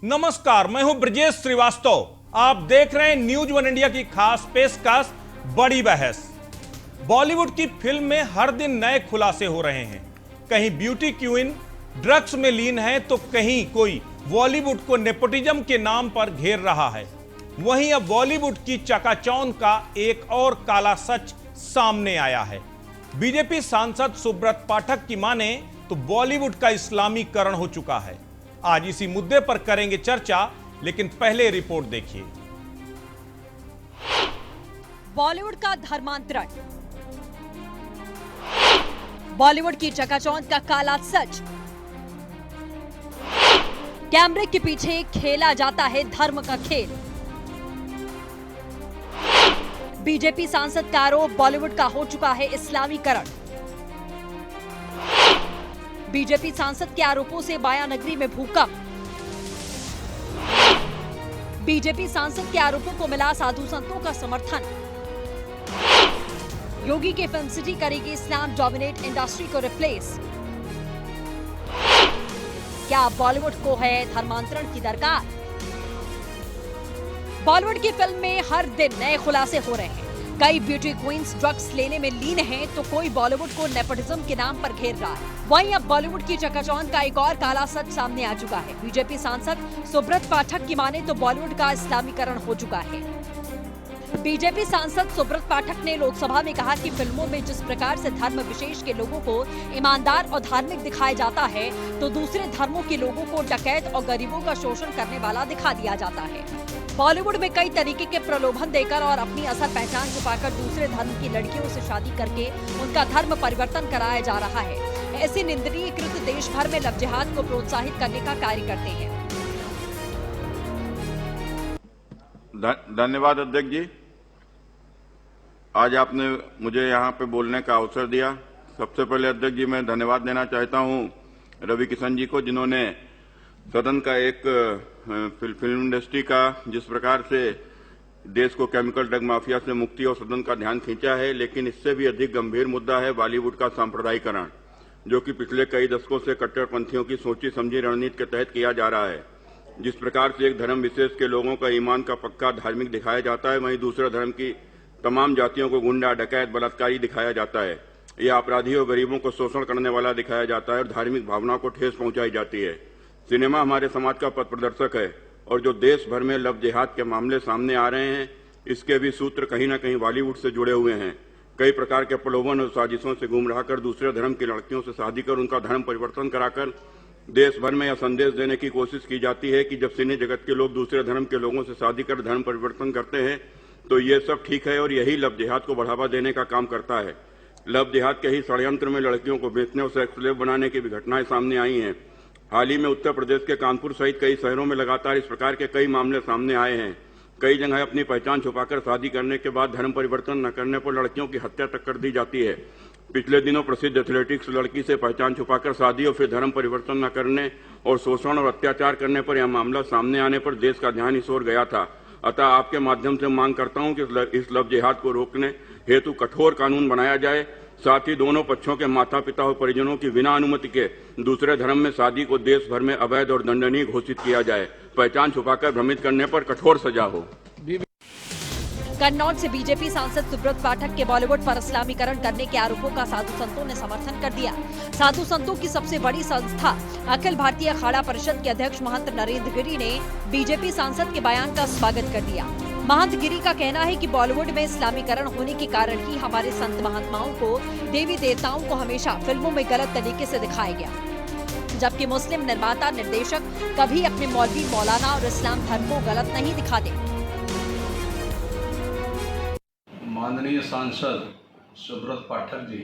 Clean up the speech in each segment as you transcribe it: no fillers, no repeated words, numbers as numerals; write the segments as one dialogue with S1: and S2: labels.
S1: नमस्कार, मैं हूं ब्रजेश श्रीवास्तव। आप देख रहे हैं न्यूज वन इंडिया की खास पेशकश बड़ी बहस। बॉलीवुड की फिल्म में हर दिन नए खुलासे हो रहे हैं। कहीं ब्यूटी क्वीन ड्रग्स में लीन है तो कहीं कोई बॉलीवुड को नेपोटिज्म के नाम पर घेर रहा है। वहीं अब बॉलीवुड की चकाचौंध का एक और काला सच सामने आया है। बीजेपी सांसद सुब्रत पाठक की माने तो बॉलीवुड का इस्लामीकरण हो चुका है। आज इसी मुद्दे पर करेंगे चर्चा, लेकिन पहले रिपोर्ट देखिए।
S2: बॉलीवुड का धर्मांतरण, बॉलीवुड की चकाचौंध का काला सच। कैमरे के पीछे खेला जाता है धर्म का खेल। बीजेपी सांसद का आरोप, बॉलीवुड का हो चुका है इस्लामीकरण। बीजेपी सांसद के आरोपों से बायानगरी में भूकंप। बीजेपी सांसद के आरोपों को मिला साधु संतों का समर्थन। योगी की फिल्म सिटी करेगी इस्लाम डोमिनेट इंडस्ट्री को रिप्लेस। क्या बॉलीवुड को है धर्मांतरण की दरकार? बॉलीवुड की फिल्म में हर दिन नए खुलासे हो रहे हैं। कई ब्यूटी क्वींस ड्रग्स लेने में लीन हैं, तो कोई बॉलीवुड को नेपोटिज्म के नाम पर घेर रहा है। वहीं अब बॉलीवुड की चकाचौंध का एक और काला सच सामने आ चुका है। बीजेपी सांसद सुब्रत पाठक की माने तो बॉलीवुड का इस्लामीकरण हो चुका है। बीजेपी सांसद सुब्रत पाठक ने लोकसभा में कहा कि फिल्मों में जिस प्रकार से धर्म विशेष के लोगों को ईमानदार और धार्मिक दिखाया जाता है, तो दूसरे धर्मों के लोगों को डकैत और गरीबों का शोषण करने वाला दिखा दिया जाता है। बॉलीवुड में कई तरीके के प्रलोभन देकर और अपनी असल पहचान छुपाकर दूसरे धर्म की लड़कियों से शादी करके उनका धर्म परिवर्तन कराया जा रहा है। ऐसे निंदनीय कृत्य देश भर में लव जिहाद को प्रोत्साहित करने का कार्य करते हैं।
S3: धन्यवाद अध्यक्ष जी, आज आपने मुझे यहाँ पे बोलने का अवसर दिया। सबसे पहले अध्यक्ष जी मैं धन्यवाद देना चाहता हूँ रवि किशन जी को, जिन्होंने सदन का एक फिल्म इंडस्ट्री का जिस प्रकार से देश को केमिकल ड्रग माफिया से मुक्ति और सदन का ध्यान खींचा है। लेकिन इससे भी अधिक गंभीर मुद्दा है बॉलीवुड का सांप्रदायिकरण, जो कि पिछले कई दशकों से कट्टरपंथियों की सोची समझी रणनीति के तहत किया जा रहा है। जिस प्रकार से एक धर्म विशेष के लोगों का ईमान का पक्का धार्मिक दिखाया जाता है, वहीं दूसरे धर्म की तमाम जातियों को गुंडा, डकैत, बलात्कारी दिखाया जाता है। यह अपराधी और गरीबों को शोषण करने वाला दिखाया जाता है और धार्मिक भावना को ठेस पहुंचाई जाती है। सिनेमा हमारे समाज का पथ प्रदर्शक है और जो देश भर में लव जिहाद के मामले सामने आ रहे हैं, इसके भी सूत्र कहीं न कहीं बॉलीवुड से जुड़े हुए हैं। कई प्रकार के प्रलोभन और साजिशों से गुमराह कर दूसरे धर्म की लड़कियों से शादी कर उनका धर्म परिवर्तन कराकर देश भर में यह संदेश देने की कोशिश की जाती है कि जब सिने जगत के लोग दूसरे धर्म के लोगों से शादी कर धर्म परिवर्तन करते हैं तो ये सब ठीक है और यही लव जिहाद को बढ़ावा देने का काम करता है। लव जिहाद के ही षड्यंत्र में लड़कियों को बेचने और सेक्स स्लेव बनाने की भी घटनाएं सामने आई हैं। हाल ही में उत्तर प्रदेश के कानपुर सहित कई शहरों में लगातार इस प्रकार के कई मामले सामने आए हैं। कई जगह अपनी पहचान छुपाकर शादी करने के बाद धर्म परिवर्तन न करने पर लड़कियों की हत्या तक कर दी जाती है। पिछले दिनों प्रसिद्ध एथलेटिक्स लड़की से पहचान छुपाकर शादी और फिर धर्म परिवर्तन न करने और शोषण और अत्याचार करने पर यह मामला सामने आने पर देश का ध्यान इस ओर गया था। अतः आपके माध्यम से मांग करता हूं कि इस लव जिहाद को रोकने हेतु कठोर कानून बनाया जाए। साथ ही दोनों पक्षों के माता पिता और परिजनों की बिना अनुमति के दूसरे धर्म में शादी को देश भर में अवैध और दंडनीय घोषित किया जाए। पहचान छुपाकर भ्रमित करने पर कठोर सजा हो।
S2: कन्नौज से बीजेपी सांसद सुब्रत पाठक के बॉलीवुड पर इस्लामीकरण करने के आरोपों का साधु संतों ने समर्थन कर दिया। साधु संतों की सबसे बड़ी संस्था अखिल भारतीय अखाड़ा परिषद के अध्यक्ष महंत नरेंद्र गिरी ने बीजेपी सांसद के बयान का स्वागत कर दिया। महंत गिरी का कहना है कि बॉलीवुड में इस्लामीकरण होने के कारण ही हमारे संत महात्माओं को, देवी देवताओं को हमेशा फिल्मों में गलत तरीके से दिखाया गया, जबकि मुस्लिम निर्माता निर्देशक कभी अपने मौलवी, मौलाना और इस्लाम धर्म को गलत नहीं दिखाते।
S4: माननीय सांसद सुब्रत पाठक जी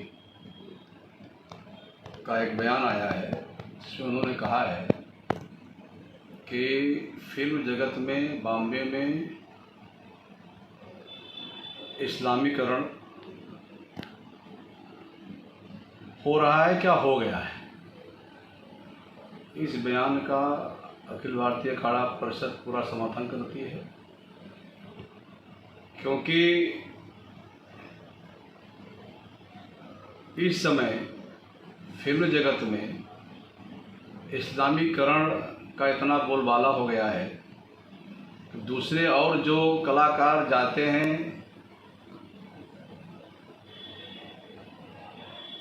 S4: का एक बयान आया है, जिसमें उन्होंने कहा है कि फिल्म जगत में, बॉम्बे में इस्लामीकरण हो रहा है, क्या हो गया है। इस बयान का अखिल भारतीय अखाड़ा परिषद पूरा समर्थन करती है, क्योंकि इस समय फिल्म जगत में इस्लामीकरण का इतना बोलबाला हो गया है, दूसरे और जो कलाकार जाते हैं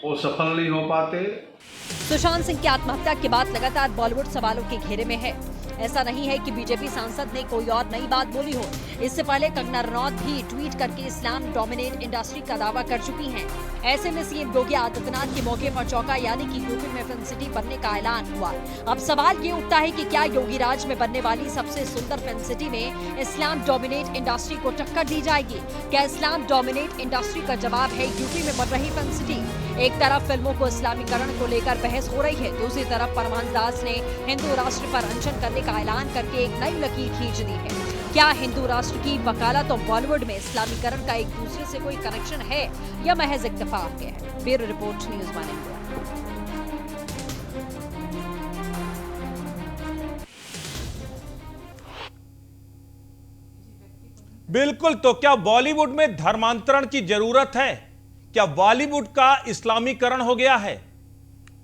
S4: वो सफल नहीं हो पाते।
S2: सुशांत सिंह की आत्महत्या के बाद लगातार बॉलीवुड सवालों के घेरे में है। ऐसा नहीं है कि बीजेपी सांसद ने कोई और नई बात बोली हो। इससे पहले कंगना रनौत भी ट्वीट करके इस्लाम डोमिनेट इंडस्ट्री का दावा कर चुकी हैं। ऐसे में सीएम योगी आदित्यनाथ के मौके पर चौका, यानी कि यूपी में फिल्म सिटी बनने का ऐलान हुआ। अब सवाल ये उठता है कि क्या योगी राज में बनने वाली सबसे सुंदर फिल्म सिटी में इस्लाम डोमिनेट इंडस्ट्री को टक्कर दी जाएगी? क्या इस्लाम डोमिनेट इंडस्ट्री का जवाब है यूपी में बन रही फिल्म सिटी? एक तरफ फिल्मों को इस्लामीकरण को लेकर बहस हो रही है, दूसरी तरफ परमानंद दास ने हिंदू राष्ट्र पर अनशन करने का ऐलान करके एक नई लकीर खींच दी है। क्या हिंदू राष्ट्र की वकालत और बॉलीवुड में इस्लामीकरण का एक दूसरे से कोई कनेक्शन है या महज इत्तेफाक है? Bureau report, news one India.
S1: बिल्कुल, तो क्या बॉलीवुड में धर्मांतरण की जरूरत है? क्या बॉलीवुड का इस्लामीकरण हो गया है,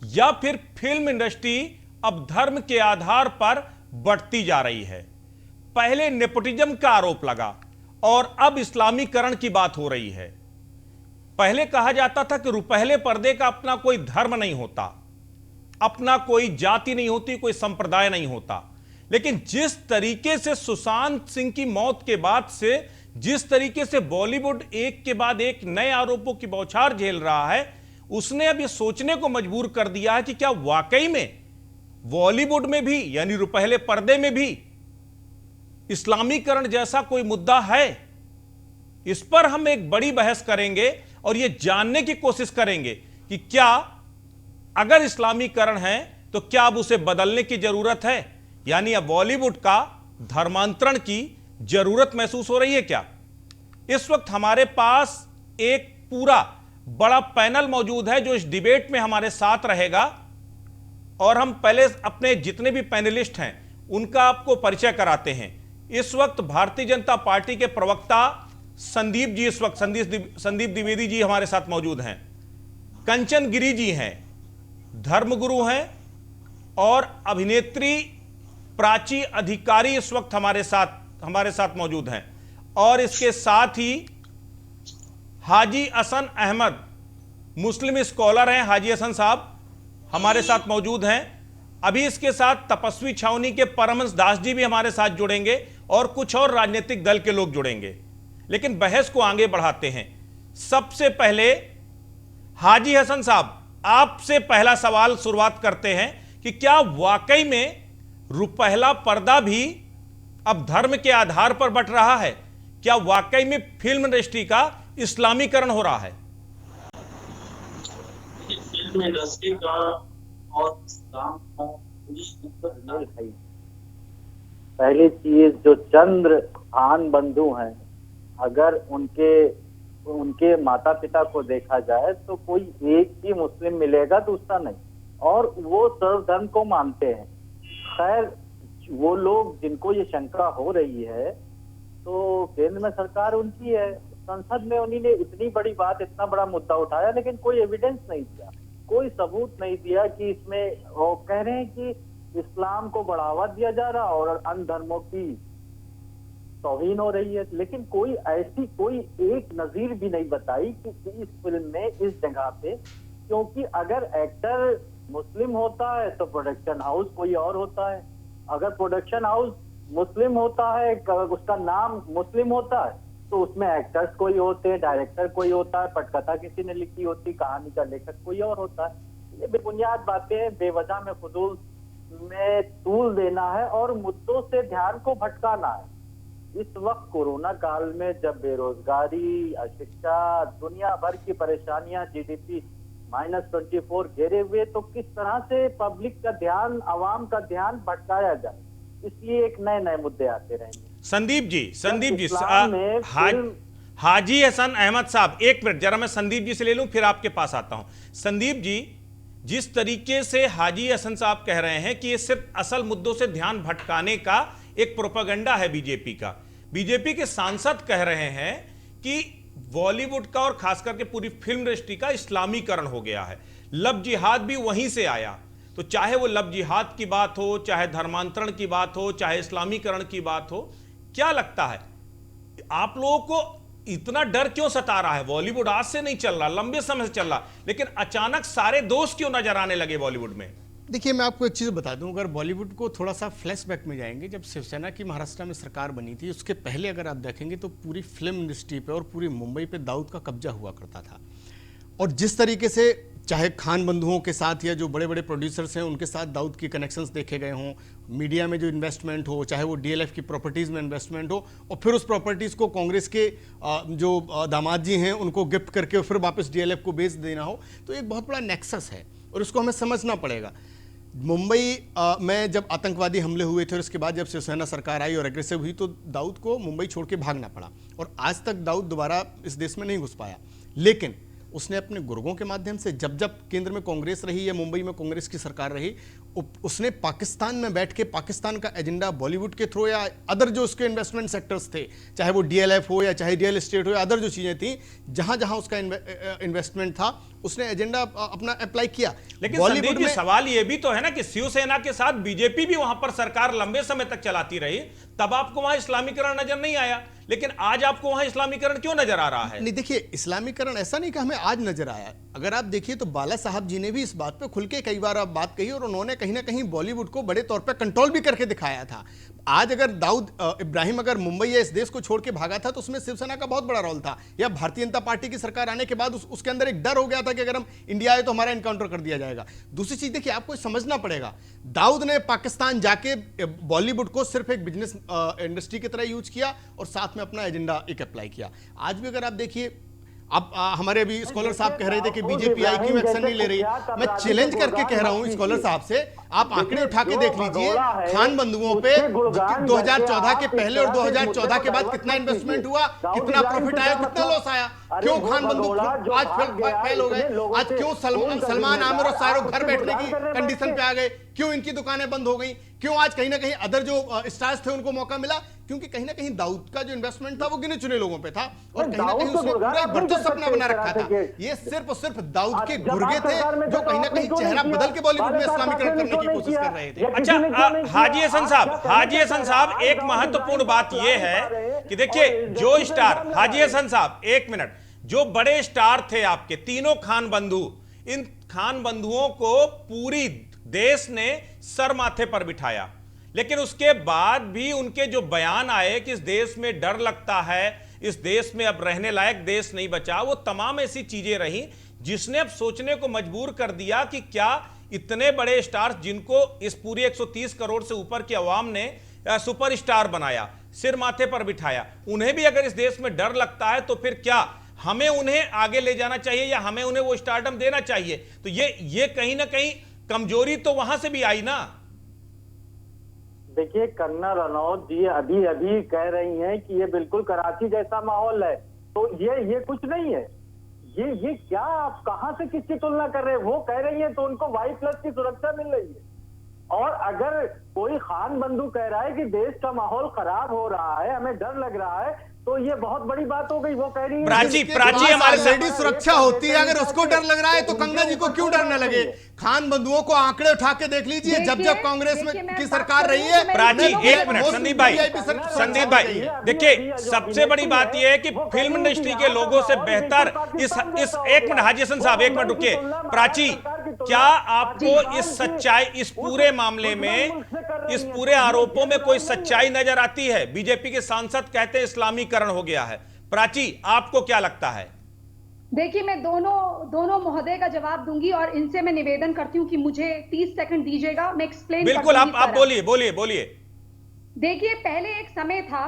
S1: या फिर फिल्म इंडस्ट्री अब धर्म के आधार पर बढ़ती जा रही है? पहले नेपोटिज्म का आरोप लगा और अब इस्लामीकरण की बात हो रही है। पहले कहा जाता था कि रुपहले पर्दे का अपना कोई धर्म नहीं होता, अपना कोई जाति नहीं होती, कोई संप्रदाय नहीं होता। लेकिन जिस तरीके से सुशांत सिंह की मौत के बाद से जिस तरीके से बॉलीवुड एक के बाद एक नए आरोपों की बौछार झेल रहा है, उसने अब यह सोचने को मजबूर कर दिया है कि क्या वाकई में बॉलीवुड में भी, यानी रुपहले पर्दे में भी इस्लामीकरण जैसा कोई मुद्दा है। इस पर हम एक बड़ी बहस करेंगे और यह जानने की कोशिश करेंगे कि क्या अगर इस्लामीकरण है तो क्या अब उसे बदलने की जरूरत है, यानी अब बॉलीवुड का धर्मांतरण की जरूरत महसूस हो रही है क्या? इस वक्त हमारे पास एक पूरा बड़ा पैनल मौजूद है जो इस डिबेट में हमारे साथ रहेगा, और हम पहले अपने जितने भी पैनलिस्ट हैं उनका आपको परिचय कराते हैं। इस वक्त भारतीय जनता पार्टी के प्रवक्ता संदीप जी, इस वक्त संदीप द्विवेदी जी हमारे साथ मौजूद हैं। कंचन गिरी जी हैं, धर्मगुरु हैं, और अभिनेत्री प्राची अधिकारी इस वक्त हमारे साथ मौजूद हैं। और इसके साथ ही हाजी हसन अहमद, मुस्लिम स्कॉलर हैं, हाजी हसन साहब हमारे साथ मौजूद हैं। अभी इसके साथ तपस्वी छावनी के परमहंस दास जी भी हमारे साथ जुड़ेंगे और कुछ और राजनीतिक दल के लोग जुड़ेंगे। लेकिन बहस को आगे बढ़ाते हैं। सबसे पहले हाजी हसन साहब, आपसे पहला सवाल शुरुआत करते हैं कि क्या वाकई में रुपहला पर्दा भी अब धर्म के आधार पर बंट रहा है? क्या वाकई में फिल्म इंडस्ट्री का इस्लामीकरण हो रहा है?
S5: फिल्म इंडस्ट्री का और इस्लाम का
S6: पहली चीज, जो चंद्र खान बंधु हैं, अगर उनके माता पिता को देखा जाए तो कोई एक ही मुस्लिम मिलेगा, दूसरा नहीं, और वो सर्वधर्म को मानते हैं। खैर, वो लोग जिनको ये शंका हो रही है तो केंद्र में सरकार उनकी है, संसद में उन्हीं ने इतनी बड़ी बात, इतना बड़ा मुद्दा उठाया, लेकिन कोई एविडेंस नहीं दिया, कोई सबूत नहीं दिया कि इसमें, वो कह रहे हैं कि इस्लाम को बढ़ावा दिया जा रहा और अन्य धर्मों की तौहीन हो रही है। लेकिन कोई ऐसी कोई एक नजीर भी नहीं बताई कि इस फिल्म में इस जगह पे, क्योंकि अगर एक्टर मुस्लिम होता है तो प्रोडक्शन हाउस कोई और होता है, अगर प्रोडक्शन हाउस मुस्लिम होता है, उसका नाम मुस्लिम होता है, तो उसमें एक्टर्स कोई होते हैं, डायरेक्टर कोई होता है, पटकथा किसी ने लिखी होती, कहानी का लेखक कोई और होता है। ये बेबुनियाद बातें, बेवजह में फजूल में तूल देना है और मुद्दों से ध्यान को भटकाना है। इस वक्त कोरोना काल में जब बेरोजगारी, अशिक्षा, दुनिया भर की परेशानियां, जीडीपी -24 घेरे हुए, तो किस तरह से पब्लिक का ध्यान, आवाम का ध्यान भटकाया जाए, इसलिए एक नए नए मुद्दे आते रहेंगे।
S1: संदीप जी, हाजी हसन अहमद साहब, एक मिनट जरा मैं संदीप जी से ले लूं, फिर आपके पास आता हूं। संदीप जी, जिस तरीके से हाजी हसन साहब कह रहे हैं कि ये सिर्फ असल मुद्दों से ध्यान भटकाने का एक प्रोपेगेंडा है बीजेपी का, बीजेपी के सांसद कह रहे हैं कि बॉलीवुड का और खासकर के पूरी फिल्म इंडस्ट्री का इस्लामीकरण हो गया है, लव जिहाद भी वहीं से आया। तो चाहे वो लव जिहाद की बात हो, चाहे धर्मांतरण की बात हो, चाहे इस्लामीकरण की बात हो, क्या लगता है आप लोगों को इतना डर क्यों सता रहा है? बॉलीवुड आज से नहीं चल रहा, लंबे समय से चल रहा, लेकिन अचानक सारे दोष क्यों नजर आने लगे बॉलीवुड में?
S7: देखिए, मैं आपको एक चीज़ बता दूं, अगर बॉलीवुड को थोड़ा सा फ्लैशबैक में जाएंगे, जब शिवसेना की महाराष्ट्र में सरकार बनी थी, उसके पहले अगर आप देखेंगे तो पूरी फिल्म इंडस्ट्री पे और पूरी मुंबई पे दाऊद का कब्जा हुआ करता था। और जिस तरीके से चाहे खान बंधुओं के साथ या जो बड़े बड़े प्रोड्यूसर्स हैं उनके साथ दाऊद की कनेक्शंस देखे गए हों, मीडिया में जो इन्वेस्टमेंट हो, चाहे वो डीएलएफ की प्रॉपर्टीज़ में इन्वेस्टमेंट हो, और फिर उस प्रॉपर्टीज़ को कांग्रेस के जो दामाद जी हैं उनको गिफ्ट करके फिर वापस डीएलएफ को बेच देना हो, तो एक बहुत बड़ा नेक्सस है और इसको हमें समझना पड़ेगा। मुंबई में जब आतंकवादी हमले हुए थे और इसके बाद जब शिवसेना सरकार आई और एग्रेसिव हुई, तो दाऊद को मुंबई छोड़ के भागना पड़ा और आज तक दाऊद दोबारा इस देश में नहीं घुस पाया। लेकिन उसने अपने गुर्गों के माध्यम से जब जब केंद्र में कांग्रेस रही या मुंबई में कांग्रेस की सरकार रही, उसने पाकिस्तान में बैठ के पाकिस्तान का एजेंडा बॉलीवुड के थ्रू या अदर जो उसके इन्वेस्टमेंट सेक्टर्स थे, चाहे वो डीएलएफ हो या चाहे रियल एस्टेट हो या अदर जो चीजें थी, जहां जहां उसका इन्वेस्टमेंट था उसने एजेंडा अपना अप्लाई किया।
S1: लेकिन संदीप जी, सवाल ये भी तो है ना कि शिवसेना के साथ बीजेपी भी वहां पर सरकार लंबे समय तक चलाती रही, तब आपको वहां इस्लामीकरण नजर नहीं आया, लेकिन आज आपको वहां इस्लामीकरण क्यों नजर आ रहा है?
S7: नहीं, देखिए, इस्लामीकरण ऐसा नहीं कि हमें आज नजर आया। अगर आप देखिए तो बाला साहब जी ने भी इस बात पे खुल के कई बार बात कही और उन्होंने कहीं ना कहीं बॉलीवुड को बड़े तौर पे कंट्रोल भी करके दिखाया था। आज अगर दाऊद इब्राहिम अगर मुंबई या इस देश को छोड़ के भागा था तो उसमें शिवसेना का बहुत बड़ा रोल था, या भारतीय जनता पार्टी की सरकार आने के बाद उसके अंदर एक डर हो गया था कि अगर हम इंडिया आए तो हमारा इनकाउंटर कर दिया जाएगा। दूसरी चीज देखिए, आपको समझना पड़ेगा, दाऊद ने पाकिस्तान जाके बॉलीवुड को सिर्फ एक बिजनेस इंडस्ट्री की तरह यूज किया और साथ में अपना एजेंडा एक अप्लाई किया। आज भी अगर आप देखिए, अब हमारे अभी स्कॉलर साहब कह रहे थे कि बीजेपी आई क्यों एक्शन नहीं ले रही। मैं चैलेंज करके कह रहा हूं स्कॉलर साहब से, आप आंकड़े उठा के देख लीजिए, खान बंधुओं पे 2014 के पहले और 2014 के बाद कितना इन्वेस्टमेंट हुआ, कितना प्रॉफिट आया, कितना लॉस आया। क्यों खान बंधु आज फेल हो गए? आज क्यों सलमान आमिर और शाहरुख घर बैठने की कंडीशन पे आ गए? क्यों इनकी दुकानें बंद हो गई? क्यों आज कहीं ना कहीं अदर जो स्टार्स थे उनको मौका मिला? क्योंकि कहीं ना कहीं दाऊद का जो इन्वेस्टमेंट था वो गिने चुने लोगों पे था और कहीं ना कहीं उसने पूरा वर्चस्व सपना बना रखा था। ये सिर्फ और सिर्फ दाऊद के गुर्गे थे जो कहीं ना कहीं चेहरा बदल के बॉलीवुड में इस्लामीकरण करने की कोशिश कर रहे थे।
S1: अच्छा, हाजी हसन साहब, एक महत्वपूर्ण बात यह है कि देखिए, जो स्टार, हाजी हसन साहब एक मिनट, जो बड़े स्टार थे आपके तीनों खान बंधु, इन खान बंधुओं को पूरी देश ने सर माथे पर बिठाया, लेकिन उसके बाद भी उनके जो बयान आए कि इस देश में डर लगता है, इस देश में अब रहने लायक देश नहीं बचा, वो तमाम ऐसी चीजें रही जिसने अब सोचने को मजबूर कर दिया कि क्या इतने बड़े स्टार्स जिनको इस पूरी 130 करोड़ से ऊपर की आवाम ने सुपरस्टार बनाया, सिर माथे पर बिठाया, उन्हें भी अगर इस देश में डर लगता है तो फिर क्या हमें उन्हें आगे ले जाना चाहिए या हमें उन्हें वो स्टारडम देना चाहिए? तो ये कहीं ना कहीं कमजोरी तो वहां से भी आई ना।
S6: देखिए, कंगना रनौत जी अभी अभी कह रही हैं कि ये बिल्कुल कराची जैसा माहौल है, तो ये कुछ नहीं है। ये क्या, आप कहां से किसकी तुलना कर रहे हैं? वो कह रही है तो उनको Y+ की सुरक्षा मिल रही है, और अगर कोई खान बंधु कह रहा है कि देश का माहौल खराब हो रहा है, हमें डर लग रहा है, तो ये बहुत बड़ी बात हो गई। वो कह रही है
S1: प्राची हमारे
S7: ऑलरेडी सुरक्षा होती है, अगर उसको डर लग रहा है तो कंगना जी को क्यों डर न लगे? खान बंधुओं को आंकड़े उठा के देख लीजिए, जब जब कांग्रेस में की सरकार रही है।
S1: प्राची एक मिनट, संदीप भाई देखिए, सबसे बड़ी बात यह है कि फिल्म इंडस्ट्री के लोगों से बेहतर इस एक मिनट हाजी हसन साहब, एक मिनट रुकिए। प्राची, क्या आपको इस सच्चाई, इस पूरे मामले में, इस पूरे आरोपों में कोई सच्चाई नजर आती है? बीजेपी के सांसद कहते हैं इस्लामीकरण हो गया है। प्राची, आपको क्या लगता है?
S8: देखिए, मैं दोनों महोदय का जवाब दूंगी और इनसे मैं निवेदन करती हूँ कि मुझे 30 सेकंड दीजिएगा, मैं एक्सप्लेन
S1: बिल्कुल, आप बोलिए। देखिए,
S8: पहले एक समय था,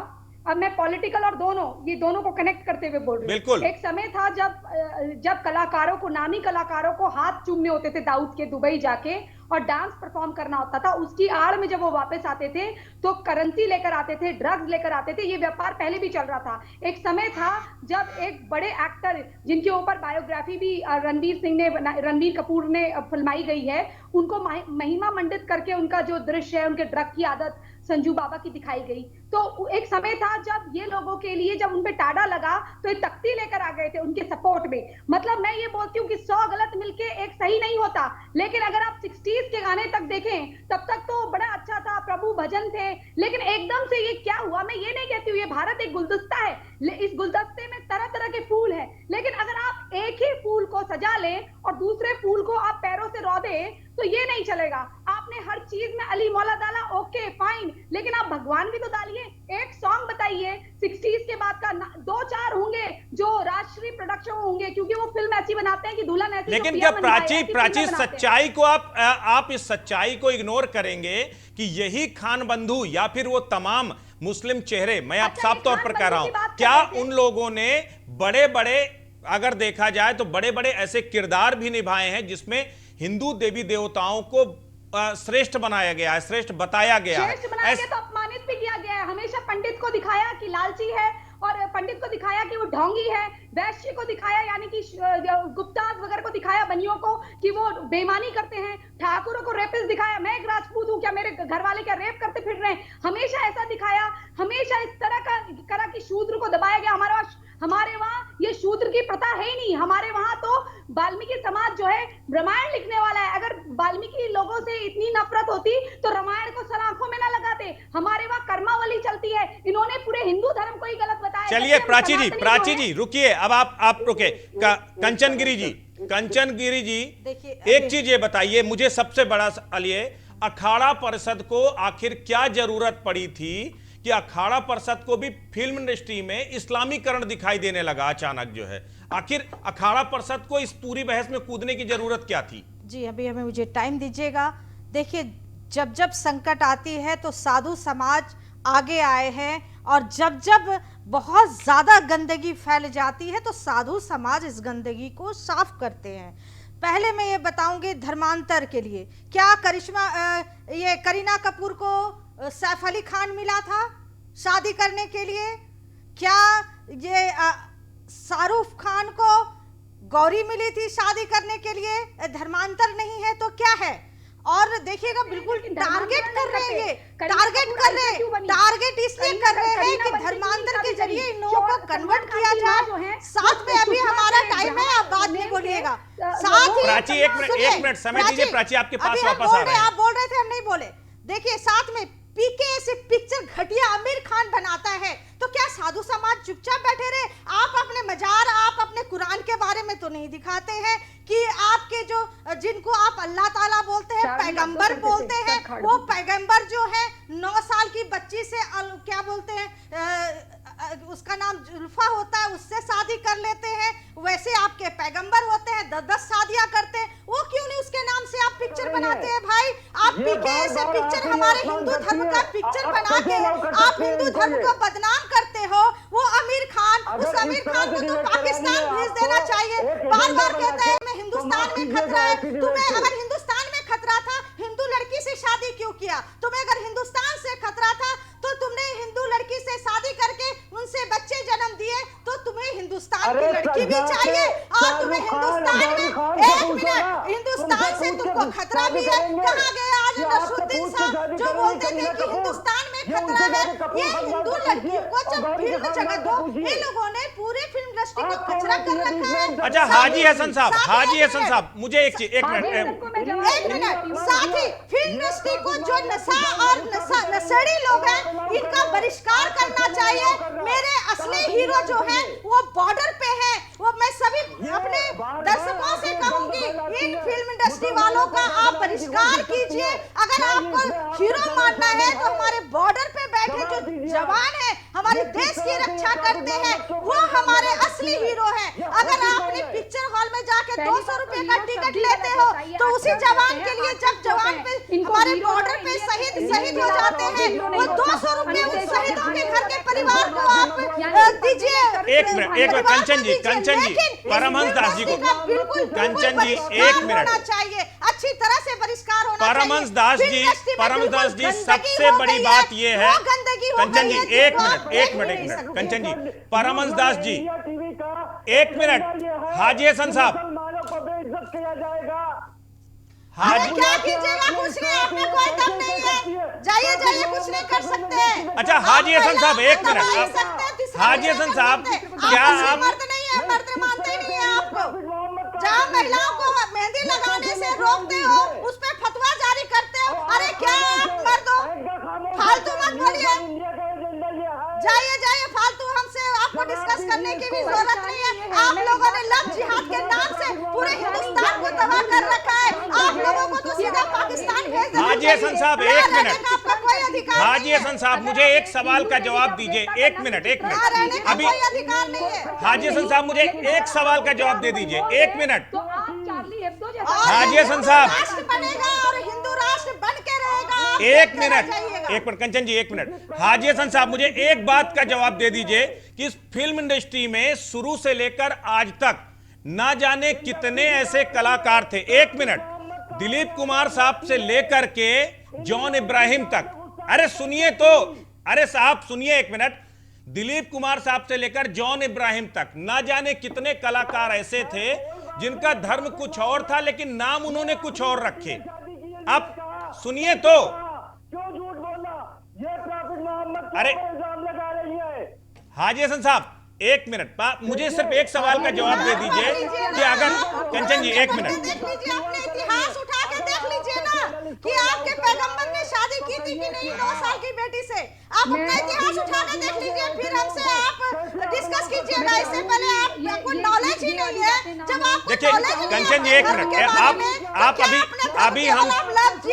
S8: अब मैं पॉलिटिकल और दोनों को कनेक्ट करते हुए बोल रही हूँ। एक समय था जब कलाकारों को, नामी कलाकारों को हाथ चूमने होते थे दाऊद के दुबई जाके और डांस परफॉर्म करना होता था। उसकी आड़ में जब वो वापस आते थे तो करेंसी लेकर आते थे, ड्रग्स लेकर आते थे। ये व्यापार पहले भी चल रहा था। एक समय था जब एक बड़े एक्टर जिनके ऊपर बायोग्राफी भी रणबीर कपूर ने फिल्माई गई है, उनको महिमा मंडित करके उनका जो दृश्य है, उनके ड्रग की आदत संजू बाबा की दिखाई गई। तो एक समय था जब ये लोगों के लिए, जब उनपे टाड़ा लगा तो ये तख्ती लेकर आ गए थे उनके सपोर्ट में। मतलब मैं ये बोलती हूँ कि 100 गलत मिलके एक सही नहीं होता, लेकिन अगर आप 60s के गाने तक देखें तब तक तो बड़ा अच्छा था, प्रभु भजन थे। लेकिन एकदम से ये क्या हुआ, मैं ये नहीं कहती हूँ, ये भारत एक गुलदस्ता है, इस गुलदस्ते में तरह तरह के फूल है, लेकिन अगर आप एक ही फूल को सजा लें और दूसरे फूल को आप पैरों से रौ दें तो ये नहीं चलेगा। आपने हर चीज में अली मौला डाला, ओके फाइन, लेकिन आप भगवान भी तो डालिए। एक सॉन्ग बताइए 60s के बाद का, 2-4 होंगे जो राष्ट्रीय प्रोडक्शन होंगे, क्योंकि वो फिल्म ऐसी बनाते हैं कि दुल्हन ऐसी।
S1: लेकिन क्या प्राची सच्चाई को आप इस सच्चाई को इग्नोर करेंगे कि यही खान बंधु या फिर वो तमाम मुस्लिम चेहरे, मैं आप साफ तौर पर कह रहा हूं, क्या उन लोगों ने बड़े बड़े, अगर देखा जाए तो बड़े बड़े ऐसे किरदार भी निभाए हैं जिसमें हिंदू देवी देवताओं को श्रेष्ठ बनाया गया है, श्रेष्ठ बताया गया है,
S8: श्रेष्ठ बनाया गया तो अपमानित भी किया गया है। हमेशा पंडित को दिखाया कि लालची है, और पंडित को दिखाया कि वो ढोंगी है, वैश्य को दिखाया यानी कि गुप्ताज वगैरह को दिखाया, बनियों को, कि वो बेईमानी करते हैं, ठाकुरों को रेपिस्ट दिखाया, मैं एक राजपूत हूँ क्या मेरे घर वाले क्या रेप करते फिर रहे हैं, हमेशा ऐसा दिखाया, हमेशा इस तरह की शूद्र को दबाया गया। हमारे वहाँ ये शूद्र की प्रथा है ही नहीं। हमारे वहाँ तो वाल्मीकि समाज जो है रामायण लिखने वाला है, अगर वाल्मीकि लोगों से इतनी नफरत होती तो रामायण को सलाखों में ना लगाते। हमारे वहाँ कर्मावली चलती है, इन्होंने पूरे हिंदू धर्म को ही गलत बताया।
S1: चलिए प्राची जी रुकिए, अब आप रुके। कंचन गिरी जी एक चीज ये बताइए मुझे, सबसे बड़ा सवाल, अखाड़ा परिषद को आखिर क्या जरूरत पड़ी थी कि अखाड़ा परिषद को भी फिल्म इंडस्ट्री में इस्लामीकरण दिखाई देने लगा अचानक जो है? आखिर अखाड़ा परिषद को इस पूरी बहस में कूदने की जरूरत क्या थी?
S9: जी अभी हमें मुझे टाइम दीजिएगा। देखिए जब जब संकट आती है तो साधु समाज आगे आए हैं, और जब जब बहुत ज्यादा गंदगी फैल जाती है तो साधु समाज इस गंदगी को साफ करते हैं। पहले मैं ये बताऊंगी धर्मांतर के लिए, क्या ये करीना कपूर को सैफ अली खान मिला था शादी करने के लिए? क्या ये शाहरुख खान को गौरी मिली थी शादी करने के लिए? धर्मांतर नहीं है तो क्या है? और देखिएगा बिल्कुल टारगेट कर रहे हैं, ये टारगेट इसलिए कर रहे हैं कि धर्मांतर के जरिए इन लोगों को कन्वर्ट किया जाए। साथ में अभी हमारा टाइम है, आप बात नहीं बोलिएगा। साथ ही
S1: प्राची एक मिनट समय दीजिए, प्राची आपके पास वापस आ रहे हैं।
S9: आप बोल रहे थे, हम नहीं बोले। देखिए साथ में पीके से पिक्चर घटिया आमिर खान बनाता है तो क्या साधु समाज चुपचाप बैठे रहे? आप अपने मजार, आप अपने कुरान के बारे में तो नहीं दिखाते हैं कि आपके जो जिनको आप अल्लाह ताला बोलते हैं, पैगंबर बोलते हैं, वो पैगंबर जो है 9 साल की बच्ची से क्या बोलते हैं, उसका नाम जुल्फा होता है, उससे शादी कर लेते हैं। वैसे आपके पैगंबर होते हैं 10-10 शादियां करते हैं, वो क्यों नहीं उसके नाम से आप पिक्चर बनाते हैं? भाई आप पीके से पिक्चर, हमारे हिंदू धर्म का पिक्चर बना के आप हिंदू धर्म को बदनाम करते हो। वो आमिर खान, उस आमिर खान को तो पाकिस्तान भेज देना चाहिए। बार बार कहता है मैं हिंदुस्तान में खतरा है। तुम्हें अगर हिंदुस्तान में खतरा था, हिंदू लड़की से शादी क्यों किया? तुम्हें अगर हिंदुस्तान से खतरा था तो तुमने हिंदू लड़की से शादी करके उनसे बच्चे जन्म दिए, तो तुम्हें हिंदुस्तान की लड़की भी चाहिए। और तुम्हें हिंदुस्तान में, एक मिनट, हिंदुस्तान से तुमको खतरा भी है। कहाँ गए आज नसरुद्दीन साहब जो बोलते थे कि हिंदुस्तान में खतरा है? ये हिंदू लड़कियों को जब फिल्म जगत हो, इन लोगों ने पूरे फिल्म इंडस्ट्री को कचरा कर रखा है।
S1: अच्छा हाजी हसन साहब मुझे एक मिनट,
S9: साथ ही फिल्म इंडस्ट्री को जो नशा और नशेड़ी लोग हैं इनका बहिष्कार करना चाहिए। मेरे असली हीरो जो हैं वो बॉर्डर पे हैं। वो मैं सभी अपने दर्शकों से कहूंगी, इन फिल्म इंडस्ट्री वालों का आप बहिष्कार कीजिए। अगर आपको हीरो मानना है तो हमारे बॉर्डर पे बैठे जो जवान हैं, हमारे देश की रक्षा करते हैं, वो हमारे असली हीरो हैं। अगर आप अपने पिक्चर हॉल में जाके 200 रुपए का टिकट लेते हो तो उसी जवान के लिए, जब जवान पे हमारे बॉर्डर पे शहीद हो जाते हैं, वो 200 रुपए उन शहीदों के घर के परिवार को आप दीजिए।
S1: एक मिनट कंचन जी परमहंस दास जी को, कंचन जी एक मिनट
S9: चाहिए, अच्छी तरह से बहिष्कार होना चाहिए।
S1: परमहंस दास जी सबसे बड़ी बात ये है, कंचन जी एक मिनट कंचन जी, परमहंस दास जी एक मिनट, हाजी हसन साहब
S9: क्या कीजिएगा? कुछ नहीं, आप में कोई दम नहीं है। जाइए कुछ नहीं कर सकते हैं।
S1: अच्छा हाजी हसन साहब एक मिनट, हाजी हसन साहब क्या आप
S9: मर्द नहीं है, मर्द मानते ही नहीं है आपको। जहाँ महिलाओं को मेहंदी लगाने से रोकते हो उस पे फतवा जारी करते हो। अरे क्या आप मर्द हो, फालतू मत बोलिए, जाइए जाइए, फालतू हमसे आपको डिस्कस करने की भी जरूरत नहीं है। आप लोगों ने लव जिहाद के नाम से पूरे हिंदुस्तान को तबाह कर रखा है। आप लोगों को तो सीधा पाकिस्तान भेज देना चाहिए।
S1: हाजी हसन साहब एक मिनट,
S9: आपका कोई अधिकार
S1: हाजी हसन साहब मुझे एक सवाल का जवाब दीजिए। एक मिनट अभी
S9: कोई अधिकार नहीं है।
S1: हाजी हसन साहब मुझे एक सवाल का जवाब दे दीजिए, एक मिनट।
S8: तो आप चार्ली हेब्दो जैसा
S1: हाजी हसन साहब
S9: राष्ट्र बनेगा और हिंदू राष्ट्र बन के रहेगा। आप
S1: एक
S9: देखते रह जाइएगा।
S1: मिनट, एक मिनट कंचन जी, एक मिनट। हाजी हसन साहब मुझे एक बात का जवाब दे दीजिए कि इस फिल्म इंडस्ट्री में शुरू से लेकर आज तक ना जाने कितने ऐसे कलाकार थे। एक मिनट, दिलीप कुमार साहब से लेकर के जॉन इब्राहिम तक, अरे सुनिए तो, अरे साहब सुनिए एक मिनट, दिलीप कुमार साहब से लेकर जॉन इब्राहिम तक ना जाने कितने कलाकार ऐसे थे जिनका धर्म कुछ और था लेकिन नाम उन्होंने कुछ और रखे। अब सुनिए तो,
S10: क्यों झूठ बोला? ये प्रॉफिट मोहम्मद
S1: अरे
S10: इल्जाम लगा रही है।
S1: हाजी हसन साहब एक मिनट, मुझे सिर्फ एक सवाल का जवाब दे दीजिए कि अगर कंचन जी एक मिनट,
S9: देख लीजिए, अपने इतिहास उठा के देख लीजिए ना कि आपके पैगंबर ने शादी की थी कि नहीं 9 साल की बेटी से। आप अपना इतिहास उठा के देख लीजिए, फिर हमसे आप डिस्कस कीजिएगा। इससे पहले आपको नॉलेज ही नहीं है। जब आपको
S1: देखिए कंचन जी एक मिनट,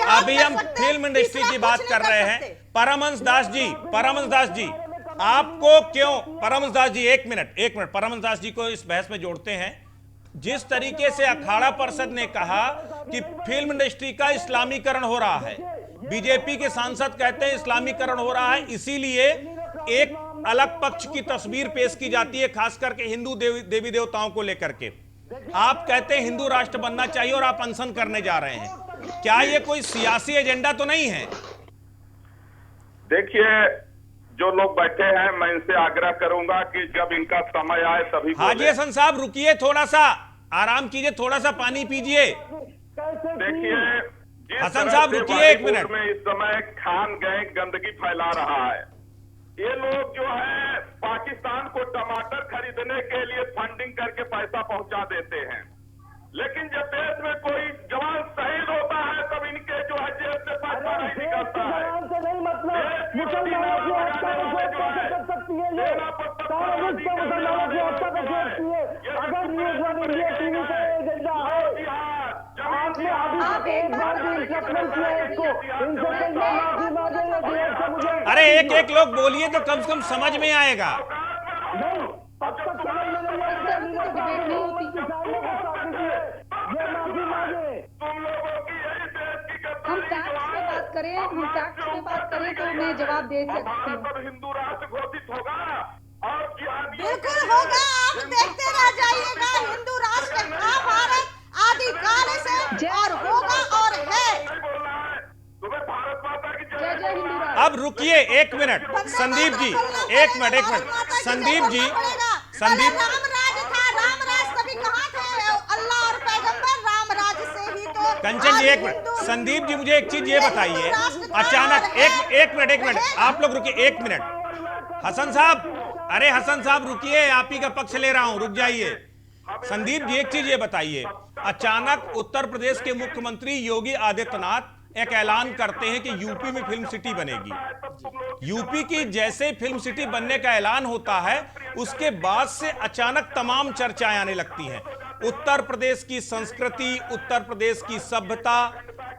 S1: अभी हम फिल्म इंडस्ट्री की बात कर रहे हैं। परमहंस दास जी आपको क्यों, परमहंस दास जी एक मिनट, परमहंस दास जी को इस बहस में जोड़ते हैं। जिस तरीके से अखाड़ा परिषद ने कहा कि फिल्म इंडस्ट्री का इस्लामीकरण हो रहा है, बीजेपी के सांसद कहते हैं इस्लामीकरण हो रहा है, इसीलिए एक अलग पक्ष की तस्वीर पेश की जाती है, खास करके हिंदू देवी देवताओं को लेकर के। आप कहते हैं हिंदू राष्ट्र बनना चाहिए और आप अनशन करने जा रहे हैं। क्या ये कोई सियासी एजेंडा तो नहीं है?
S11: देखिए, जो लोग बैठे हैं मैं इनसे आग्रह करूंगा कि जब इनका समय आए तभी
S1: हाजी हसन साहब रुकिए, थोड़ा सा आराम कीजिए, थोड़ा सा पानी पीजिए।
S11: देखिए,
S1: हसन साहब रुकिए एक मिनट।
S11: में इस समय खान गैंग गंदगी फैला रहा है। ये लोग जो है पाकिस्तान को टमाटर खरीदने के लिए फंडिंग करके पैसा पहुंचा देते हैं, लेकिन जब देश में कोई जवान शहीद होता है तब इनके जो है जेब से पैसा नहीं निकलता है।
S1: अरे एक लोग बोलिए तो कम से कम समझ में आएगा।
S8: हम फैक्ट्स पे बात करें तो मैं जवाब दे सकती हूँ।
S11: हिंदू राष्ट्र घोषित होगा और
S9: बिल्कुल होगा, आप देखते रह जाइएगा। हिंदू राष्ट्र था भारत आदिकाल से और होगा और है।
S1: अब रुकिए एक मिनट, संदीप जी एक मिनट, संदीप जी, संदीप,
S9: राम राज था, राम राज तभी कहाँ थे? अल्लाह और पैगंबर राम राज से ही तो।
S1: कंचन जी एक मिनट, संदीप जी मुझे एक चीज ये बताइए, अचानक एक मिनट आप लोग रुकिए एक मिनट। हसन साहब, अरे हसन साहब रुकिए, आप ही का पक्ष ले रहा हूं, रुक जाइए। संदीप जी एक चीज ये बताइए, अचानक उत्तर प्रदेश के मुख्यमंत्री योगी आदित्यनाथ एक ऐलान करते हैं कि यूपी में फिल्म सिटी बनेगी। यूपी की जैसे फिल्म सिटी बनने का ऐलान होता है उसके बाद से अचानक तमाम चर्चाएं आने लगती हैं। उत्तर प्रदेश की संस्कृति, उत्तर प्रदेश की सभ्यता,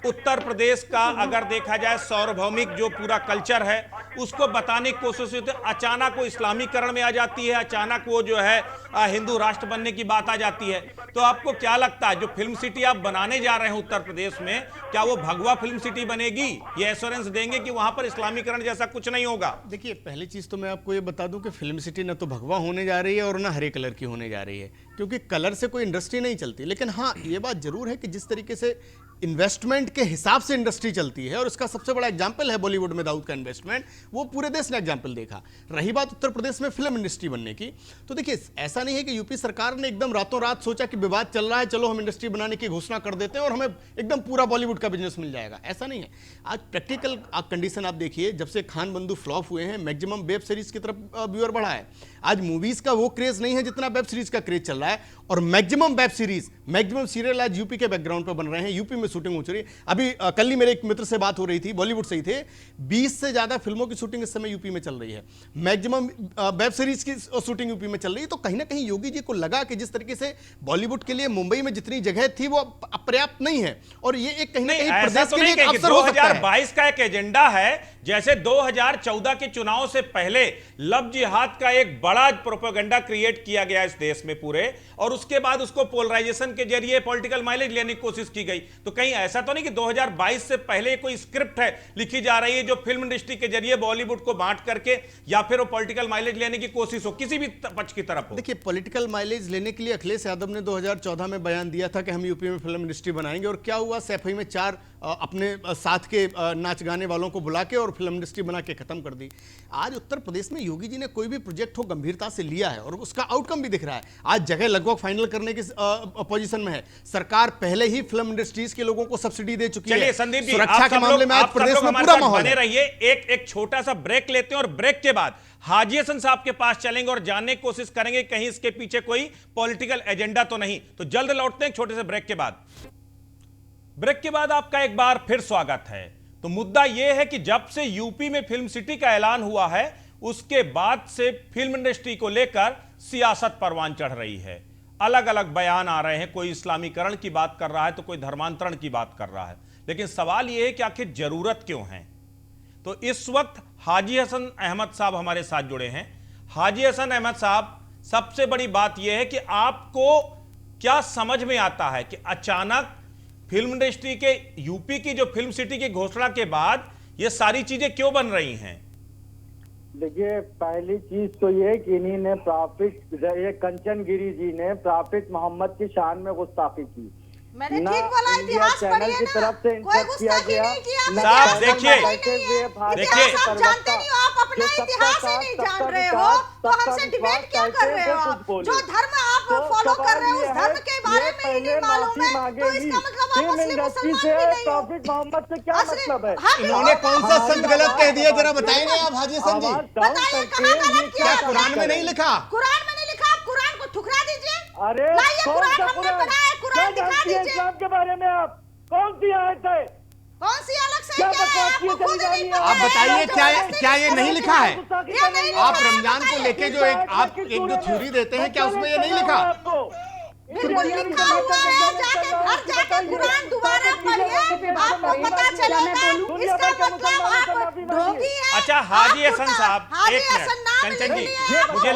S1: उत्तर प्रदेश का अगर देखा जाए सार्वभौमिक जो पूरा कल्चर है उसको बताने की कोशिश होती है, अचानक वो इस्लामीकरण में आ जाती है, अचानक वो जो है हिंदू राष्ट्र बनने की बात आ जाती है। तो आपको क्या लगता है जो फिल्म सिटी आप बनाने जा रहे हैं उत्तर प्रदेश में, क्या वो भगवा फिल्म सिटी बनेगी? ये एश्योरेंस देंगे कि वहां पर इस्लामीकरण जैसा कुछ नहीं होगा?
S7: देखिए, पहली चीज तो मैं आपको ये बता दूं कि फिल्म सिटी ना तो भगवा होने जा रही है और ना हरे कलर की होने जा रही है, क्योंकि कलर से कोई इंडस्ट्री नहीं चलती। लेकिन हाँ, ये बात जरूर है कि जिस तरीके से इन्वेस्टमेंट के हिसाब से इंडस्ट्री चलती है, और उसका सबसे बड़ा एग्जांपल है बॉलीवुड में दाऊद का इन्वेस्टमेंट, वो पूरे देश ने एग्जाम्पल देखा। रही बात उत्तर प्रदेश में फिल्म इंडस्ट्री बनने की, तो देखिए ऐसा नहीं है कि यूपी सरकार ने एकदम रातों रात सोचा कि विवाद चल रहा है, चलो हम इंडस्ट्री बनाने की घोषणा कर देते हैं और हमें एकदम पूरा बॉलीवुड का बिजनेस मिल जाएगा, ऐसा नहीं है। आज प्रैक्टिकल कंडीशन आप देखिए, जब से खान बंधु फ्लॉप हुए हैं मैक्सिमम वेब सीरीज की तरफ व्यूअर बढ़ा है। आज मूवीज का वो क्रेज नहीं है जितना वेब सीरीज का क्रेज चल रहा है, और maximum web series, maximum serial आज यूपी के बैकग्राउंड पर बन रहे हैं, यूपी में शूटिंग हो रही है। अभी कल ही मेरे एक मित्र से बात हो रही थी, बॉलीवुड से ही थे, 20 से ज्यादा फिल्मों की शूटिंग इस समय यूपी में चल रही है, मैक्सिमम वेब सीरीज की शूटिंग यूपी में चल रही है। तो कहीं ना कहीं योगी जी को लगा कि जिस तरीके से बॉलीवुड के लिए मुंबई में जितनी जगह थी वो पर्याप्त नहीं है, और ये एक कहीं ना कहीं प्रदेश के लिए एक अवसर हो सकता है।
S1: 2022 का एक एजेंडा है, जैसे 2014 के चुनाव से पहले लव जिहाद का एक बड़ा प्रोपेगेंडा क्रिएट किया गया इस देश में पूरे, और उसके बाद उसको पोलराइजेशन के जरिए पॉलिटिकल माइलेज लेने की कोशिश की गई। तो कहीं ऐसा तो नहीं कि 2022 से पहले कोई स्क्रिप्ट है लिखी जा रही है जो फिल्म इंडस्ट्री के जरिए बॉलीवुड को बांट करके या फिर वो पॉलिटिकल माइलेज लेने की कोशिश हो, किसी भी पक्ष की तरफ हो।
S7: देखिए पॉलिटिकल माइलेज लेने के लिए अखिलेश यादव ने 2014 में बयान दिया था कि हम यूपी में फिल्म इंडस्ट्री बनाएंगे, और क्या हुआ, सैफई में 4 अपने साथ के नाच गाने वालों को बुला के और फिल्म इंडस्ट्री बना के खत्म कर दी। आज उत्तर प्रदेश में योगी जी ने कोई भी प्रोजेक्ट हो गंभीरता से लिया है और उसका आउटकम भी दिख रहा है। आज जगह लगभग फाइनल करने की पोजीशन में है, सरकार पहले ही फिल्म इंडस्ट्रीज के लोगों को सब्सिडी दे चुकी है।
S1: चलिए संदीप जी,
S7: सुरक्षा के मामले में आज प्रदेश में पूरा माहौल
S1: बने रहिए। एक छोटा सा ब्रेक लेते हैं और ब्रेक के बाद हाजी हसन साहब के पास चलेंगे और जानने की कोशिश करेंगे कहीं इसके पीछे कोई पॉलिटिकल एजेंडा तो नहीं। तो जल्द लौटते हैं छोटे से ब्रेक के बाद। ब्रेक के बाद आपका एक बार फिर स्वागत है। तो मुद्दा यह है कि जब से यूपी में फिल्म सिटी का ऐलान हुआ है उसके बाद से फिल्म इंडस्ट्री को लेकर सियासत परवान चढ़ रही है। अलग अलग बयान आ रहे हैं, कोई इस्लामीकरण की बात कर रहा है तो कोई धर्मांतरण की बात कर रहा है, लेकिन सवाल यह है कि आखिर जरूरत क्यों है। तो इस वक्त हाजी हसन अहमद साहब हमारे साथ जुड़े हैं। हाजी हसन अहमद साहब, सबसे बड़ी बात यह है कि आपको क्या समझ में आता है कि अचानक फिल्म इंडस्ट्री के यूपी की जो फिल्म सिटी की घोषणा के बाद ये सारी चीजें क्यों बन रही हैं?
S6: देखिए, पहली चीज तो ये कि इन्हीं ने ये कंचन गिरी जी ने प्रॉफिट मोहम्मद की शान में गुस्ताखी की।
S9: मैंने ठीक बोला, इतिहास पढ़िए ना, कोई गुस्ताखी नहीं किया।
S1: साहब देखिए
S9: इतिहास आप जानते नहीं हो, आप अपना इतिहास ही नहीं जान रहे हो, तो हमसे डिबेट क्या कर रहे हो आप? जो धर्म आप फॉलो कर रहे हो उस धर्म के बारे में ही नहीं मालूम है, तो इसका मतलब आप मुस्लिम मुसलमान भी नहीं हो।
S6: प्रॉफिट मोहम्मद से क्या मतलब है?
S7: इन्होंने कौन सा संत गलत कह दिया, जरा बताएंगे आप हाजी हसन जी?
S9: बताइए कहाँ गलत किया?
S7: कुरान में नहीं लिखा?
S9: कुरान में नहीं लिखा, आप कुरान को ठुकरा दीजिए।
S6: अरे
S9: कुरान हमने पढ़ा है, कुरान दिखा दीजिए।
S6: इस्लाम के बारे में आप कौन सी आयत है?
S9: कौन सी अलग से क्या है? आपको खुद नहीं पता।
S7: आप बताइए क्या ये नहीं लिखा है?
S9: ये नहीं
S7: आप
S9: लिखा है,
S7: रमजान को लेके जो आप एक जो थ्योरी देते हैं, क्या उसमें ये नहीं लिखा?
S9: बिल्कुल लिखा हुआ है, जाके घर जाके कुरान दोबारा पढ़िए, आपको पता चलेगा। इसका मतलब आप ढोंगी हैं।
S1: अच्छा हाजी हसन साहब, एक मिनट, कंचन जी, मुझे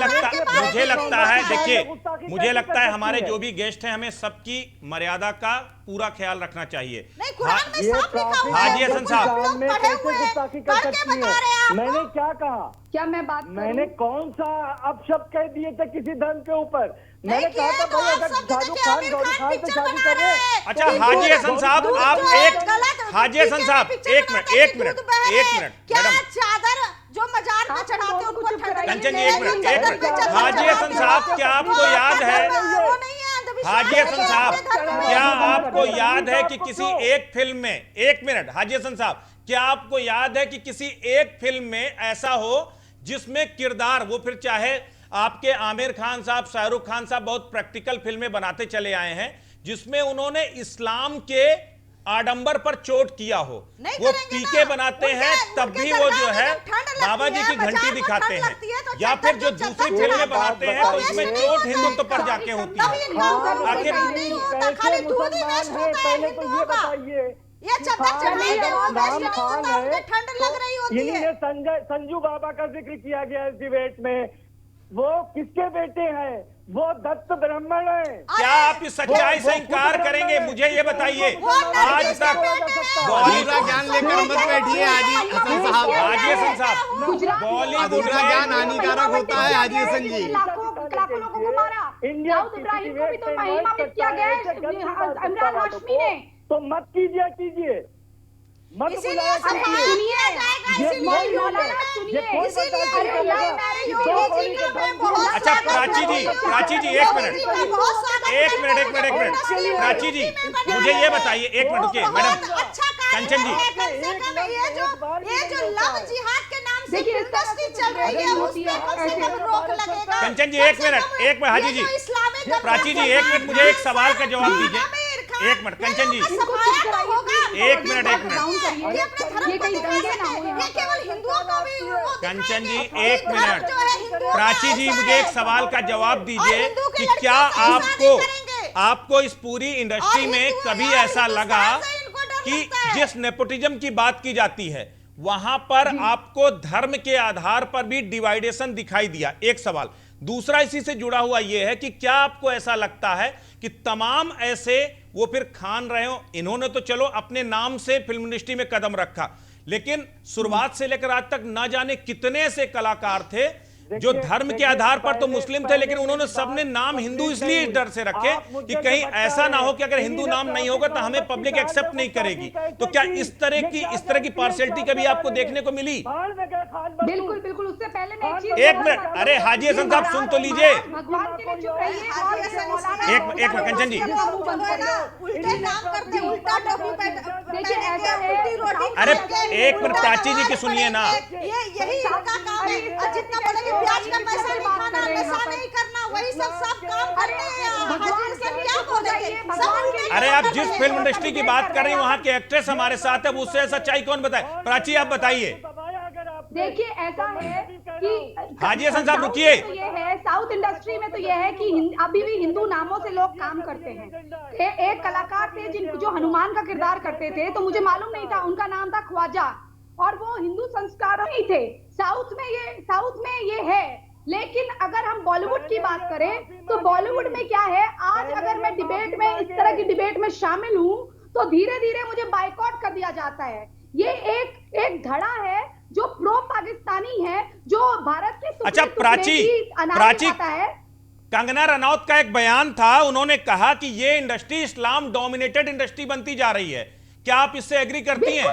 S1: लगता है, देखिए मुझे लगता है हमारे जो भी गेस्ट हैं हमें सबकी मर्यादा का पूरा ख्याल रखना चाहिए।
S9: कुरान में साफ लिखा हुआ है।
S1: हाजी हसन साहब,
S6: मैंने क्या कहा?
S8: क्या मैं बात
S6: मैंने कौन सा अपशब्द कह दिए थे किसी धर्म के ऊपर? मैंने कहा था भाई अगर शाहरुख खान गौरी खान से शादी कर रहे हैं।
S1: अच्छा हाजी हसन साहब, आप हाजी हसन साहब एक मिनट
S9: क्या चादर जो मजार में चढ़ाते हैं उनको
S1: कंचन जी, एक मिनट। हाजी हसन साहब, क्या आपको याद है, हाजी हसन साहब क्या आपको याद है कि किसी एक फिल्म में, एक मिनट हाजी हसन साहब, क्या आपको याद है कि किसी एक फिल्म में ऐसा हो जिसमें किरदार, वो फिर चाहे आपके आमिर खान साहब, शाहरुख खान साहब बहुत प्रैक्टिकल फिल्में बनाते चले आए हैं, जिसमें उन्होंने इस्लाम के आडंबर पर चोट किया हो, वो पीके बनाते हैं तब भी वो जो है बाबा जी की घंटी दिखाते हैं, या फिर जो दूसरी फिल्में बनाते हैं तो उसमें चोट हिंदुत्व पर जाके होती है। आखिर
S6: पहले तो ये बताइए,
S9: ये
S6: नाम खान है,
S9: ठंड लग रही होती है।
S6: संजू बाबा का जिक्र किया गया इस डिबेट में, वो किसके बेटे हैं? वो दत्त ब्राह्मण है।
S1: क्या आप इस सच्चाई से इनकार करेंगे? मुझे ये बताइए, आज तक
S7: ज्ञान लेकर मत बैठिए हाजी हसन साहब।
S1: हाजी हसन साहब, बॉलीवुड
S7: ज्ञान हानिकारक होता है हाजी हसन जी।
S8: लाखों लोगों को मारा, दाऊद इब्राहिम को भी तो महिमा में किया गया है इमरान हाशमी ने।
S6: तो मत कीजिए
S9: इसीलिए सफाया किया जाएगा, इसीलिए
S1: अच्छा प्राची जी एक मिनट प्राची जी मुझे ये बताइए, एक मिनट रुकिए मैडम कंचन जी।
S9: ये जो लव जिहाद के नाम से इंडस्ट्री चल रही है उस पे कम से कम रोक लगेगा।
S1: कंचन जी एक मिनट हाजी जी, प्राची जी एक मिनट मुझे एक सवाल का जवाब दीजिए। एक मिनट कंचन जी, एक मिनट कंचन जी एक मिनट। प्राची जी मुझे एक सवाल का जवाब दीजिए कि क्या आपको इस पूरी इंडस्ट्री में कभी ऐसा लगा कि जिस नेपोटिज्म की बात की जाती है वहां पर आपको धर्म के आधार पर भी डिवाइडेशन दिखाई दिया? एक सवाल। दूसरा इसी से जुड़ा हुआ यह है कि क्या आपको ऐसा लगता है कि तमाम ऐसे वो फिर खान रहे हो, इन्होंने तो चलो अपने नाम से फिल्म इंडस्ट्री में कदम रखा, लेकिन शुरुआत से लेकर आज तक ना जाने कितने ऐसे कलाकार थे जो धर्म के आधार पर तो मुस्लिम थे, लेकिन उन्होंने सबने नाम हिंदू इसलिए इस डर से रखे कि कहीं ऐसा ना हो कि अगर हिंदू नाम नहीं होगा तो हमें पब्लिक एक्सेप्ट नहीं करेगी। तो क्या इस तरह की पार्शियलिटी कभी आपको देखने को मिली?
S8: बिल्कुल बिल्कुल। उससे पहले मैं
S1: एक मिनट, अरे हाजी हसन साहब सुन तो लीजिए।
S8: भगवान के लिए चुप रहिए।
S1: एक मिनट कंचन जी, अरे एक मिनट प्राची जी की सुनिए ना।
S9: यही इनका काम है, जितना बोलेंगे प्याज का पैसा नहीं खाना, नशा नहीं करना, वही सब काम करते हैं। क्या बोलेंगे?
S1: अरे आप जिस फिल्म इंडस्ट्री की बात कर रहे हैं वहां के एक्ट्रेस हमारे साथ है, उससे सच्चाई कौन बताए? प्राची आप बताइए।
S8: देखिए ऐसा है कि
S1: हाजी हसन साहब रुकिए।
S8: तो ये है साउथ इंडस्ट्री में तो ये है कि अभी भी हिंदू नामों से लोग काम करते हैं। एक कलाकार थे जो हनुमान का किरदार करते थे, तो मुझे मालूम नहीं था, उनका नाम था ख्वाजा, और वो हिंदू संस्कार नहीं थे। साउथ में ये है। लेकिन अगर हम बॉलीवुड की बात करें तो बॉलीवुड में क्या है, आज अगर मैं डिबेट में इस तरह की डिबेट में शामिल हूं तो धीरे धीरे मुझे बाइकआउट कर दिया जाता है। ये एक धड़ा है जो प्रो पाकिस्तानी है, जो भारत के
S1: अच्छा प्राची
S8: है।
S1: कंगना रनौत का एक बयान था, उन्होंने कहा कि ये इंडस्ट्री इस्लाम डोमिनेटेड इंडस्ट्री बनती जा रही है। क्या आप इससे एग्री करती हैं?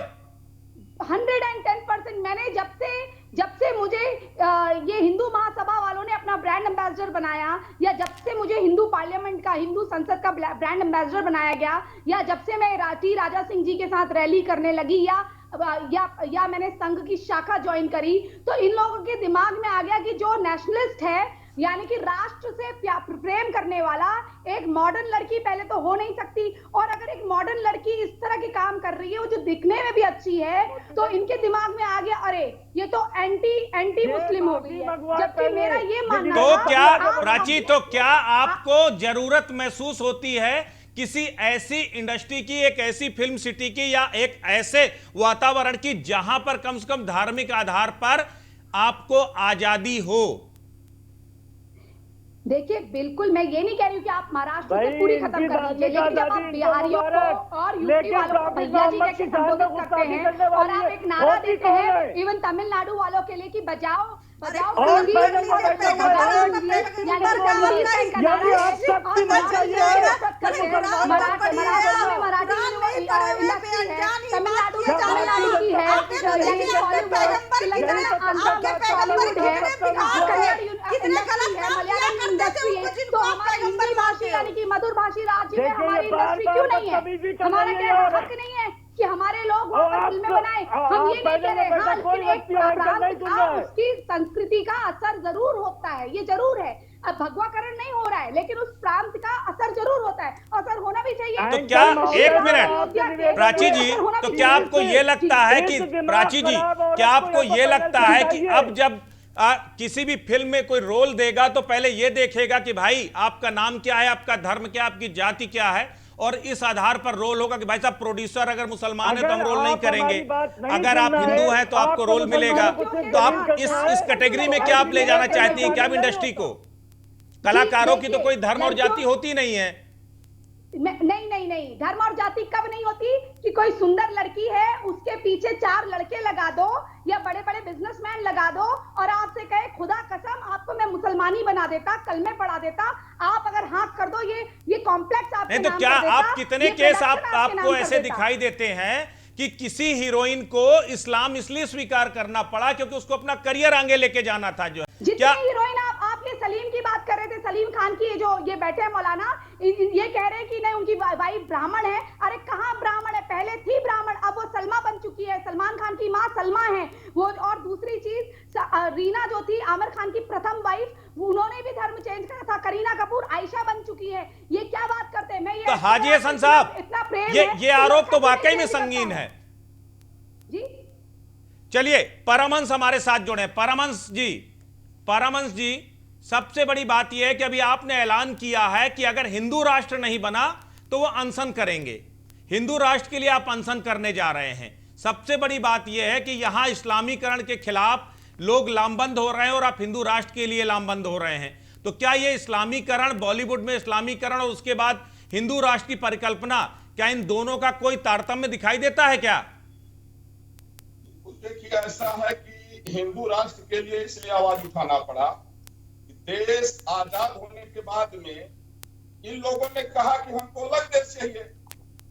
S8: 110%। मैंने जब से मुझे ये हिंदू महासभा वालों ने अपना ब्रांड एम्बेसडर बनाया, या जब से मुझे हिंदू पार्लियामेंट का, हिंदू संसद का ब्रांड एम्बेसडर बनाया गया, या जब से मैं राजा सिंह जी के साथ रैली करने लगी, या मैंने संघ की शाखा ज्वाइन करी, तो इन लोगों के दिमाग में आ गया कि जो नेशनलिस्ट है, यानी कि राष्ट्र से प्रेम करने वाला एक मॉडर्न लड़की पहले तो हो नहीं सकती, और अगर एक मॉडर्न लड़की इस तरह के काम कर रही है, वो जो दिखने में भी अच्छी है, तो इनके दिमाग में आ गया अरे ये तो एंटी मुस्लिम हो गई है। जबकि मेरा ये मानना
S1: तो क्या प्राची, तो क्या आपको जरूरत महसूस होती है किसी ऐसी इंडस्ट्री की, एक ऐसी फिल्म सिटी की, या एक ऐसे वातावरण की जहां पर कम से कम धार्मिक आधार पर आपको आजादी हो?
S8: देखिए बिल्कुल मैं ये नहीं कह रही हूँ कि आप महाराष्ट्र से पूरी खत्म कर दीजिए, लेकिन जब आप बिहारियों को और यूपी वालों को भैया जी कहकर संबोधित करते हैं और आप एक नारा देते हैं इवन तमिलनाडु वालों के लिए कि बजाओ बजाओ हिंदी, यानी कि मधुर भाषी राज्य में हमारी इंडस्ट्री क्यों नहीं है? हमारा क्या हक नहीं है कि हमारे लोग फिल्में बनाए? हम ये नहीं कह रहे। हाँ, लेकिन एक प्रांत का उसकी संस्कृति का असर जरूर होता है, ये जरूर है। अब भगवाकरण नहीं हो रहा है, लेकिन उस प्रांत का असर जरूर होता है, असर होना भी चाहिए।
S1: तो क्या एक मिनट प्राची जी, तो क्या आपको ये लगता है कि प्राची जी, क्या आपको ये लगता है कि अब जब किसी भी फिल्म में कोई रोल देगा तो पहले ये देखेगा कि भाई आपका नाम क्या है, आपका धर्म क्या, आपकी जाति क्या है, और इस आधार पर रोल होगा कि भाई साहब प्रोड्यूसर अगर मुसलमान है तो हम रोल नहीं करेंगे, अगर आप हिंदू हैं तो आपको रोल मिलेगा। तो आप इस कैटेगरी में क्या आप ले जाना चाहती हैं क्या इंडस्ट्री को? कलाकारों की तो कोई धर्म और जाति होती नहीं है।
S8: नहीं, धर्म और जाति कब नहीं होती कि कोई सुंदर लड़की है उसके पीछे 4 लड़के लगा दो या बड़े बड़े बिजनेसमैन लगा दो और आपसे कहे खुदा कसम आपको मैं मुसलमानी बना देता, कलमे पढ़ा देता, आप अगर हाँ कर दो, ये कॉम्प्लेक्स आपके
S1: नहीं तो क्या आप कितने केस आपको ऐसे दिखाई देते हैं कि किसी हीरोइन को इस्लाम इसलिए स्वीकार करना पड़ा क्योंकि उसको अपना करियर आगे लेके जाना था। जो
S8: जितने हीरोइन आप ये सलीम की बात कर रहे थे, सलीम खान की, जो ये बैठे हैं मौलाना, ये कह रहे हैं कि नहीं उनकी वाइफ ब्राह्मण है। अरे कहाँ ब्राह्मण है, पहले थी ब्राह्मण, अब वो सलमा बन चुकी है। सलमान खान की माँ सलमा है वो। और दूसरी चीज, रीना जो थी आमिर खान की प्रथम वाइफ, उन्होंने भी धर्म चेंज करा था। करीना कपूर आयशा बन चुकी है। ये क्या बात करते हैं? मैं ये
S1: तो हाजी हसन साहब,
S8: इतना प्रेम
S1: ये आरोप तो वाकई में संगीन है
S8: जी।
S1: चलिए परमहंस हमारे साथ जुड़े। परमहंस जी, सबसे बड़ी बात यह है कि अभी आपने ऐलान किया है कि अगर हिंदू राष्ट्र नहीं बना तो वो अनशन करेंगे। हिंदू राष्ट्र के लिए आप अनशन करने जा रहे हैं। सबसे बड़ी बात यह है कि यहां इस्लामीकरण के खिलाफ लोग लामबंद हो रहे हैं और आप हिंदू राष्ट्र के लिए लामबंद हो रहे हैं। तो क्या यह इस्लामीकरण, बॉलीवुड में इस्लामीकरण और उसके बाद हिंदू राष्ट्र की परिकल्पना, क्या इन दोनों का कोई तारतम्य दिखाई देता है क्या?
S11: देखिए, ऐसा है कि हिंदू राष्ट्र के लिए इसलिए आवाज उठाना पड़ा कि देश आजाद होने के बाद में इन लोगों ने कहा कि हमको अलग देश चाहिए।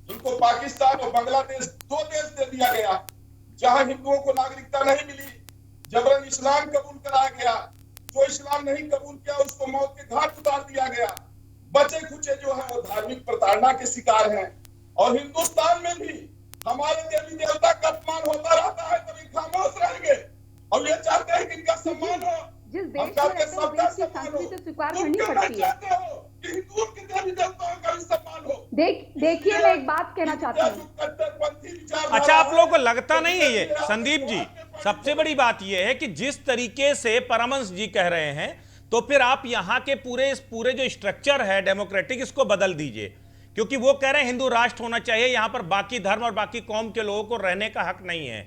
S11: इनको पाकिस्तान और बांग्लादेश 2 देश दे दिया गया जहां हिंदुओं को नागरिकता नहीं मिली। जबरन इस्लाम कबूल कराया गया। जो इस्लाम नहीं कबूल किया उसको मौत के घाट उतार दिया गया। बचे खुचे जो है वो धार्मिक प्रताड़ना के शिकार हैं। और हिंदुस्तान में भी हमारे देवी देवता का अपमान होता रहता है, तभी खामोश रहेंगे। और ये चाहते हैं कि इनका सम्मान हो।
S8: जिस देश में रहते हैं उस देश की संस्कृति स्वीकार करनी पड़ती है।
S11: कि हिंदुओं के देवी देवताओं का भी सम्मान हो।
S8: देखिए, मैं एक बात कहना चाहती हूँ।
S1: अच्छा, आप लोगों को लगता नहीं है ये, संदीप जी, सबसे बड़ी बात यह है कि जिस तरीके से परमहंस जी कह रहे हैं, तो फिर आप यहां के पूरे जो स्ट्रक्चर है डेमोक्रेटिक, इसको बदल दीजिए। क्योंकि वो कह रहे हैं हिंदू राष्ट्र होना चाहिए, यहां पर बाकी धर्म और बाकी कौम के लोगों को रहने का हक नहीं है।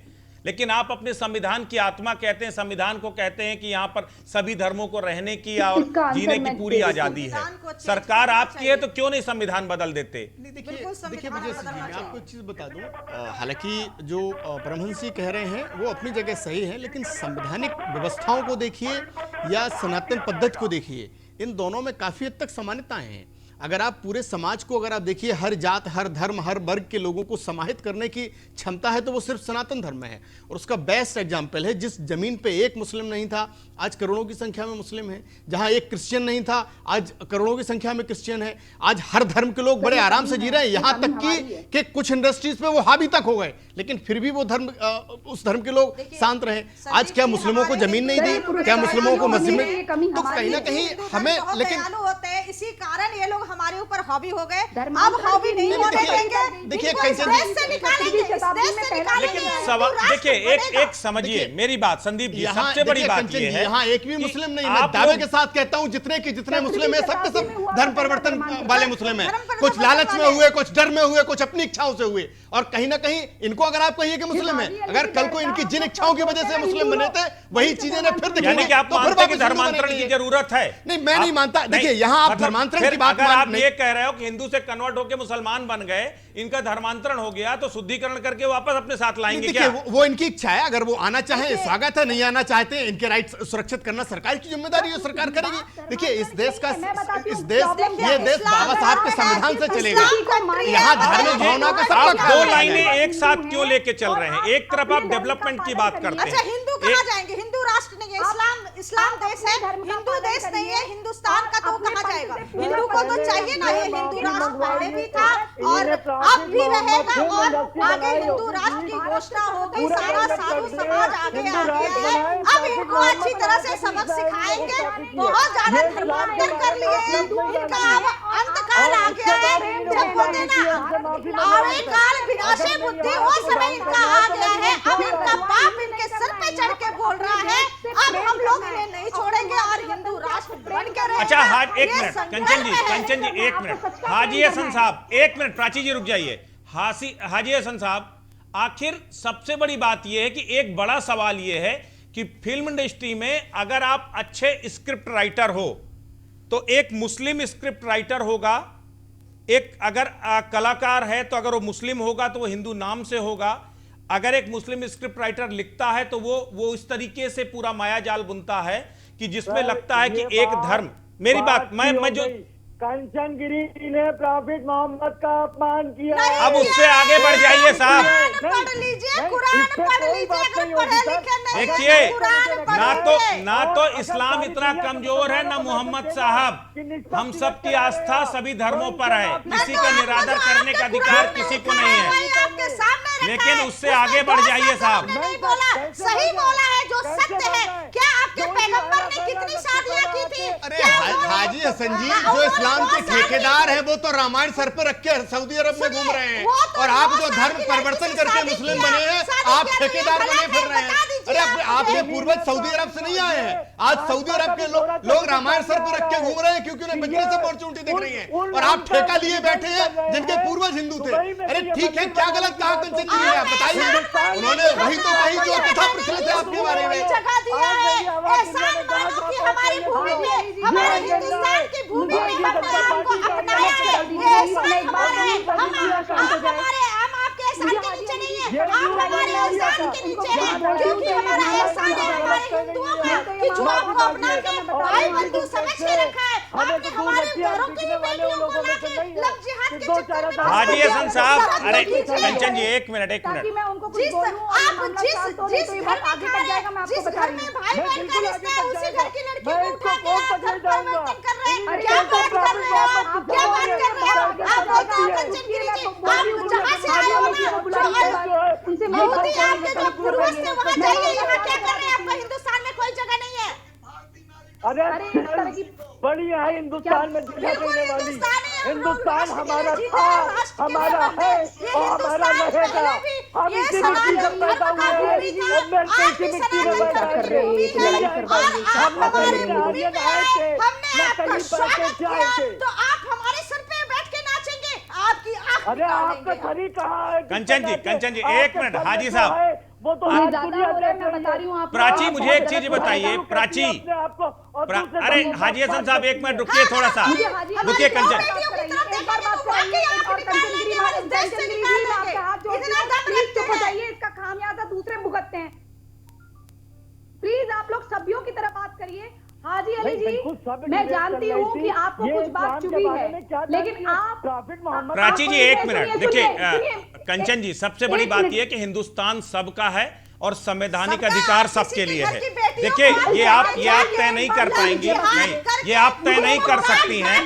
S1: लेकिन आप अपने संविधान की आत्मा कहते हैं, संविधान को कहते हैं कि यहां पर सभी धर्मों को रहने की और जीने की पूरी आजादी है। सरकार आपकी है तो क्यों नहीं संविधान बदल देते?
S7: देखिए विजय सिंह जी, मैं आपको एक चीज बता दूं, हालांकि जो परमहंस जी कह रहे हैं वो अपनी जगह सही है, लेकिन संवैधानिक व्यवस्थाओं को देखिए या सनातन पद्धति को देखिए, इन दोनों में काफी हद तक समानताएं हैं। अगर आप पूरे समाज को अगर आप देखिए, हर जात, हर धर्म, हर वर्ग के लोगों को समाहित करने की क्षमता है तो वो सिर्फ सनातन धर्म में है। और उसका बेस्ट एग्जाम्पल है, जिस जमीन पे एक मुस्लिम नहीं था आज करोड़ों की संख्या में मुस्लिम है। जहां एक क्रिश्चियन नहीं था आज करोड़ों की संख्या में क्रिश्चियन है। आज हर धर्म के लोग बड़े आराम से जी रहे हैं। यहां तक कि कुछ इंडस्ट्रीज पे वो हावी तक हो गए, लेकिन फिर भी वो धर्म, उस धर्म के लोग शांत रहे। आज क्या मुस्लिमों को जमीन नहीं दी? क्या मुस्लिमों को मस्जिद में? तो कहीं ना कहीं हमें, लेकिन
S9: इसी कारण ये लोग हमारे ऊपर हावी हो गए। अब हावी नहीं होने देंगे।
S7: देखिए
S1: देखिए, एक समझिए मेरी बात संदीप जी, सबसे बड़ी बात ये है,
S7: यहाँ एक भी मुस्लिम नहीं, मैं दावे के साथ कहता हूँ जितने मुस्लिम है सब के सब धर्म परिवर्तन वाले मुस्लिम है। कुछ लालच में हुए, कुछ डर में हुए, कुछ अपनी इच्छाओं से हुए। और कहीं ना कहीं इनको अगर आप कहिए कि मुस्लिम है, अगर कल को इनकी जिन इच्छाओं की वजह से मुस्लिम बने थे वही चीजें ने फिर
S1: यानी कि आप मानते हैं कि धर्मांतरण की जरूरत है?
S7: नहीं, मैं नहीं मानता। देखिए, यहाँ आप धर्मांतरण की बात,
S1: अगर आप ये कह रहे हो कि हिंदू से कन्वर्ट होकर मुसलमान बन गए, इनका धर्मांतरण हो गया, तो शुद्धिकरण करके वापस अपने साथ लाएंगे क्या?
S7: वो इनकी इच्छा है। अगर वो आना चाहे स्वागत है, नहीं आना चाहते इनके राइट सुरक्षित करना सरकार की जिम्मेदारी है, सरकार करेगी। देखिए, इस देश ये देश बाबा साहब के संविधान से चलेगा। यहाँ धार्मिक भावना का सबका,
S1: 2 लाइनें एक साथ क्यों लेके चल रहे हैं? एक तरफ आप डेवलपमेंट की बात करते हैं।
S9: अच्छा, हिंदू कहाँ जाएंगे? हिंदू राष्ट्र नहीं है, इस्लाम देश है, हिंदू देश नहीं है। हिंदुस्तान का तो कहाँ जाएगा? हिंदू को तो चाहिए ना, ये हिंदू राष्ट्र पहले भी था और अब भी रहेगा और आगे हिंदू राष्ट्र की घोषणा होगी। सारा साधु समाज आगे आ गया है। अब इनको अच्छी तरह से सबक सिखाएंगे। बहुत ज्यादा धर्मांतर कर लिए, इनका अब अंतकाल आ गया है। जब बोलते ना आवे काल विनाशे बुद्धि, वो समय इनका आ गया है। अब इनका बाप इनके सर पे चढ़ के बोल रहा है, अब हम लोग इन्हें नहीं छोड़ेंगे और हिंदू राष्ट्र बन के रहेगा।
S1: अच्छा, एक मिनट कंचन जी, एक मिनट। हाजी हसन साहब, एक मिनट, प्राची जी रुक जाइए। हाजी हसन साहब, आखिर सबसे बड़ी बात यह है कि एक बड़ा सवाल यह है कि फिल्म इंडस्ट्री में अगर आप अच्छे स्क्रिप्ट राइटर हो तो एक मुस्लिम स्क्रिप्ट राइटर होगा, एक अगर कलाकार है तो अगर वो मुस्लिम होगा तो वो हिंदू नाम से होगा। अगर एक मुस्लिम स्क्रिप्ट राइटर लिखता है तो वो इस तरीके से पूरा माया जाल बुनता है कि जिसमें लगता है कि एक धर्म, मेरी बात, मैं जो
S10: कंचन गिरी ने प्रॉफिट मोहम्मद का अपमान किया।
S1: अब उससे आगे बढ़ जाइए साहब।
S9: पढ़ लीजिए कुरान, पढ़ लीजिए, अगर पढ़े लिखे नहीं
S1: देखिए,
S9: हैं, कुरान पढ़िए।
S1: ना तो इस्लाम इतना कमजोर है, ना मोहम्मद साहब। हम सब की आस्था सभी धर्मों पर है, किसी का निरादर करने का अधिकार किसी को नहीं है, लेकिन उससे आगे बढ़ जाइए साहब।
S9: नहीं बोला, सही बोला है, जो सत्य है। क्या आपके पैगंबर ने कितनी शादियां की थी?
S7: अरे हाजी हसन जी, जो इस्लाम के ठेकेदार हैं वो तो रामायण सर पे रख के सऊदी अरब में घूम रहे हैं, और आप जो धर्म परिवर्तन करके मुस्लिम बने हैं, आप ठेकेदार बने फिर रहे हैं। अरे आपके पूर्वज सऊदी अरब से नहीं आए हैं। आज सऊदी अरब के लोग रामायण सर पे रख के घूम रहे हैं क्योंकि उन्हें बिजनेस अपॉर्चुनिटी दिख रही है, और आप ठेका लिए बैठे हैं जिनके पूर्वज हिंदू थे। अरे ठीक है, क्या गलत कहा कंचन जी ने? आप बताइए। उन्होंने वही तो कही जो कथा प्रचलित है आपके बारे में।
S9: जगह दिया है, एहसान मानो कि हमारी भूमि में, हमारे हिंदुस्तान की भूमि में हमको अपनाया है। ये एहसान हमारा है। हम आपके एहसान के नीचे नहीं है, आप हमारे एहसान के नीचे हैं, क्योंकि हमारा एहसान है हमारे हिंदुओं का कि जो आपको अपना के भाई बंधु समझ के रखा है। आपने हमारे घरों की बेटियों को लाके लव जिहाद के चक्कर में
S1: हाजी हसन साहब, अरे कंचन जी एक मिनट।
S9: जिस घर में भाई बहन का रिश्ता है, उसी घर की लड़की को उठा के आप धर्म परिवर्तन कर रहे हैं। क्या बात कर रहे हो आप? क्या बात कर रहे हो आप? बोलते हो कंचन गिरी जी, आप जहाँ से आए हो ना, मोदी आपके जो पूर्वज थे वहाँ जाइए। यहाँ क्या कर रहे हैं? आपका हिंदुस्तान में कोई जगह नहीं है।
S10: अरे बड़ी है हिंदुस्तान में जगह देने वाली। हिंदुस्तान हमारा था, हमारा है और हमारा रहेगा। हम इसी मिट्टी से पैदा हुए हैं, मिलते इसी मिट्टी में पैदा करेंगे। हम आर्यन आए थे, न कहीं पर के जाएंगे।
S9: तो आप हमारे सर पे बैठ के नाचेंगे? आपकी आँख
S10: अरे आपका शरीर कहाँ है?
S1: कंचन जी एक मिनट। हाजी साहब,
S10: वो तो
S8: मैं बता रही हूँ आपको।
S1: प्राची मुझे एक चीज बताइए। प्राची, अरे हाजी हसन साहब एक मिनट रुकिए, थोड़ा सा रुकिए। कंचन
S8: इसका खामियाजा दूसरे भुगतते हैं। प्लीज आप लोग सभ्यों की तरह बात करिए। हाजी अली जी, मैं जानती हूँ कि आपको कुछ बात चुभी है, लेकिन आप
S1: प्राची जी एक मिनट देखिए। कंचन जी, सबसे बड़ी बात यह है कि हिंदुस्तान सबका है और संवैधानिक अधिकार सबके लिए है। देखिए, ये आप तय नहीं कर पाएंगी, नहीं, ये आप तय नहीं कर सकती हैं।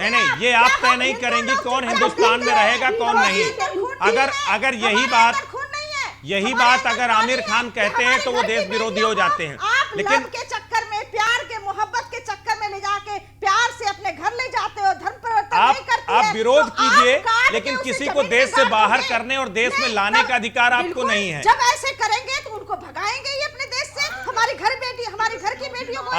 S1: नहीं, ये आप तय नहीं करेंगी कौन हिंदुस्तान में रहेगा कौन नहीं। अगर यही बात अगर आमिर खान कहते हैं तो वो देश विरोधी हो जाते हैं।
S9: लेकिन के चक्कर में, प्यार के मोहब्बत के चक्कर में ले जाके प्यार से अपने घर ले जाते हो, धर्म परिवर्तन नहीं करती है।
S1: आप विरोध कीजिए, लेकिन किसी को देश से बाहर करने और देश में लाने का अधिकार आपको नहीं है।
S9: जब ऐसे करेंगे तो उनको भगाएंगे ही अपने देश से। हमारी घर की बेटियों को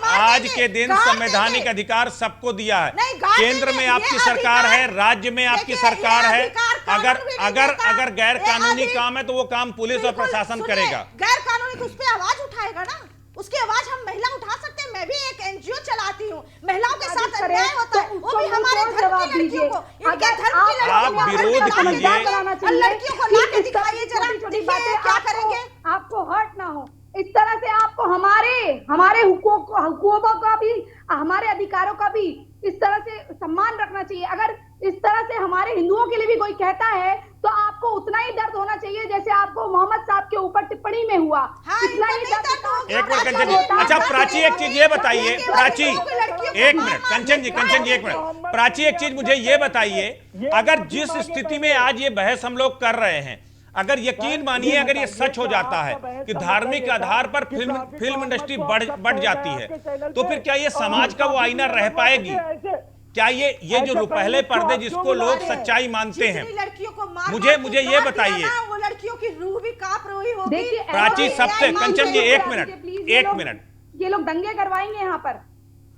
S1: आज के दिन संवैधानिक अधिकार सबको दिया है। केंद्र में आपकी सरकार है, राज्य में आपकी सरकार है। अगर गैर कानूनी काम है तो वो काम पुलिस और प्रशासन करेगा।
S9: गैर कानूनी तो उस पर आवाज उठाएगा ना, उसकी आवाज हम महिला उठा सकते हैं। मैं भी एक एनजीओ चलाती हूँ, महिलाओं के साथ अन्याय होता है, वो भी हमारे धर्म की लड़कियों को, इनके धर्म की लड़कियों को लाके दिखाइए जरा, दिखाइए क्या करेंगे।
S8: आपको हर्ट ना हो इस तरह से, आपको हमारे हुकूकों का भी, हमारे अधिकारों का भी इस तरह से सम्मान रखना चाहिए। अगर इस तरह से हमारे हिंदुओं के लिए भी कोई कहता है तो आपको उतना ही दर्द होना चाहिए जैसे आपको मोहम्मद साहब के ऊपर टिप्पणी में हुआ। इतना ही दर्द।
S1: एक मिनट कंचन जी, अच्छा प्राची एक चीज ये बताइए। प्राची एक मिनट, कंचन जी एक मिनट। प्राची एक चीज मुझे ये बताइए, अगर जिस स्थिति में आज ये बहस हम लोग कर रहे हैं, अगर यकीन मानिए अगर ये सच हो जाता है कि धार्मिक आधार पर फिल्म इंडस्ट्री बढ़ जाती है, तो फिर क्या ये समाज का वो आईना रह पाएगी? क्या ये जो पहले पर्दे जिसको लोग सच्चाई मानते हैं, मुझे ये बताइए।
S9: वो लड़कियों की रूह भी कांप रही होगी।
S1: प्राची सबसे, कंचन जी एक मिनट,
S8: ये लोग दंगे करवाएंगे यहाँ पर।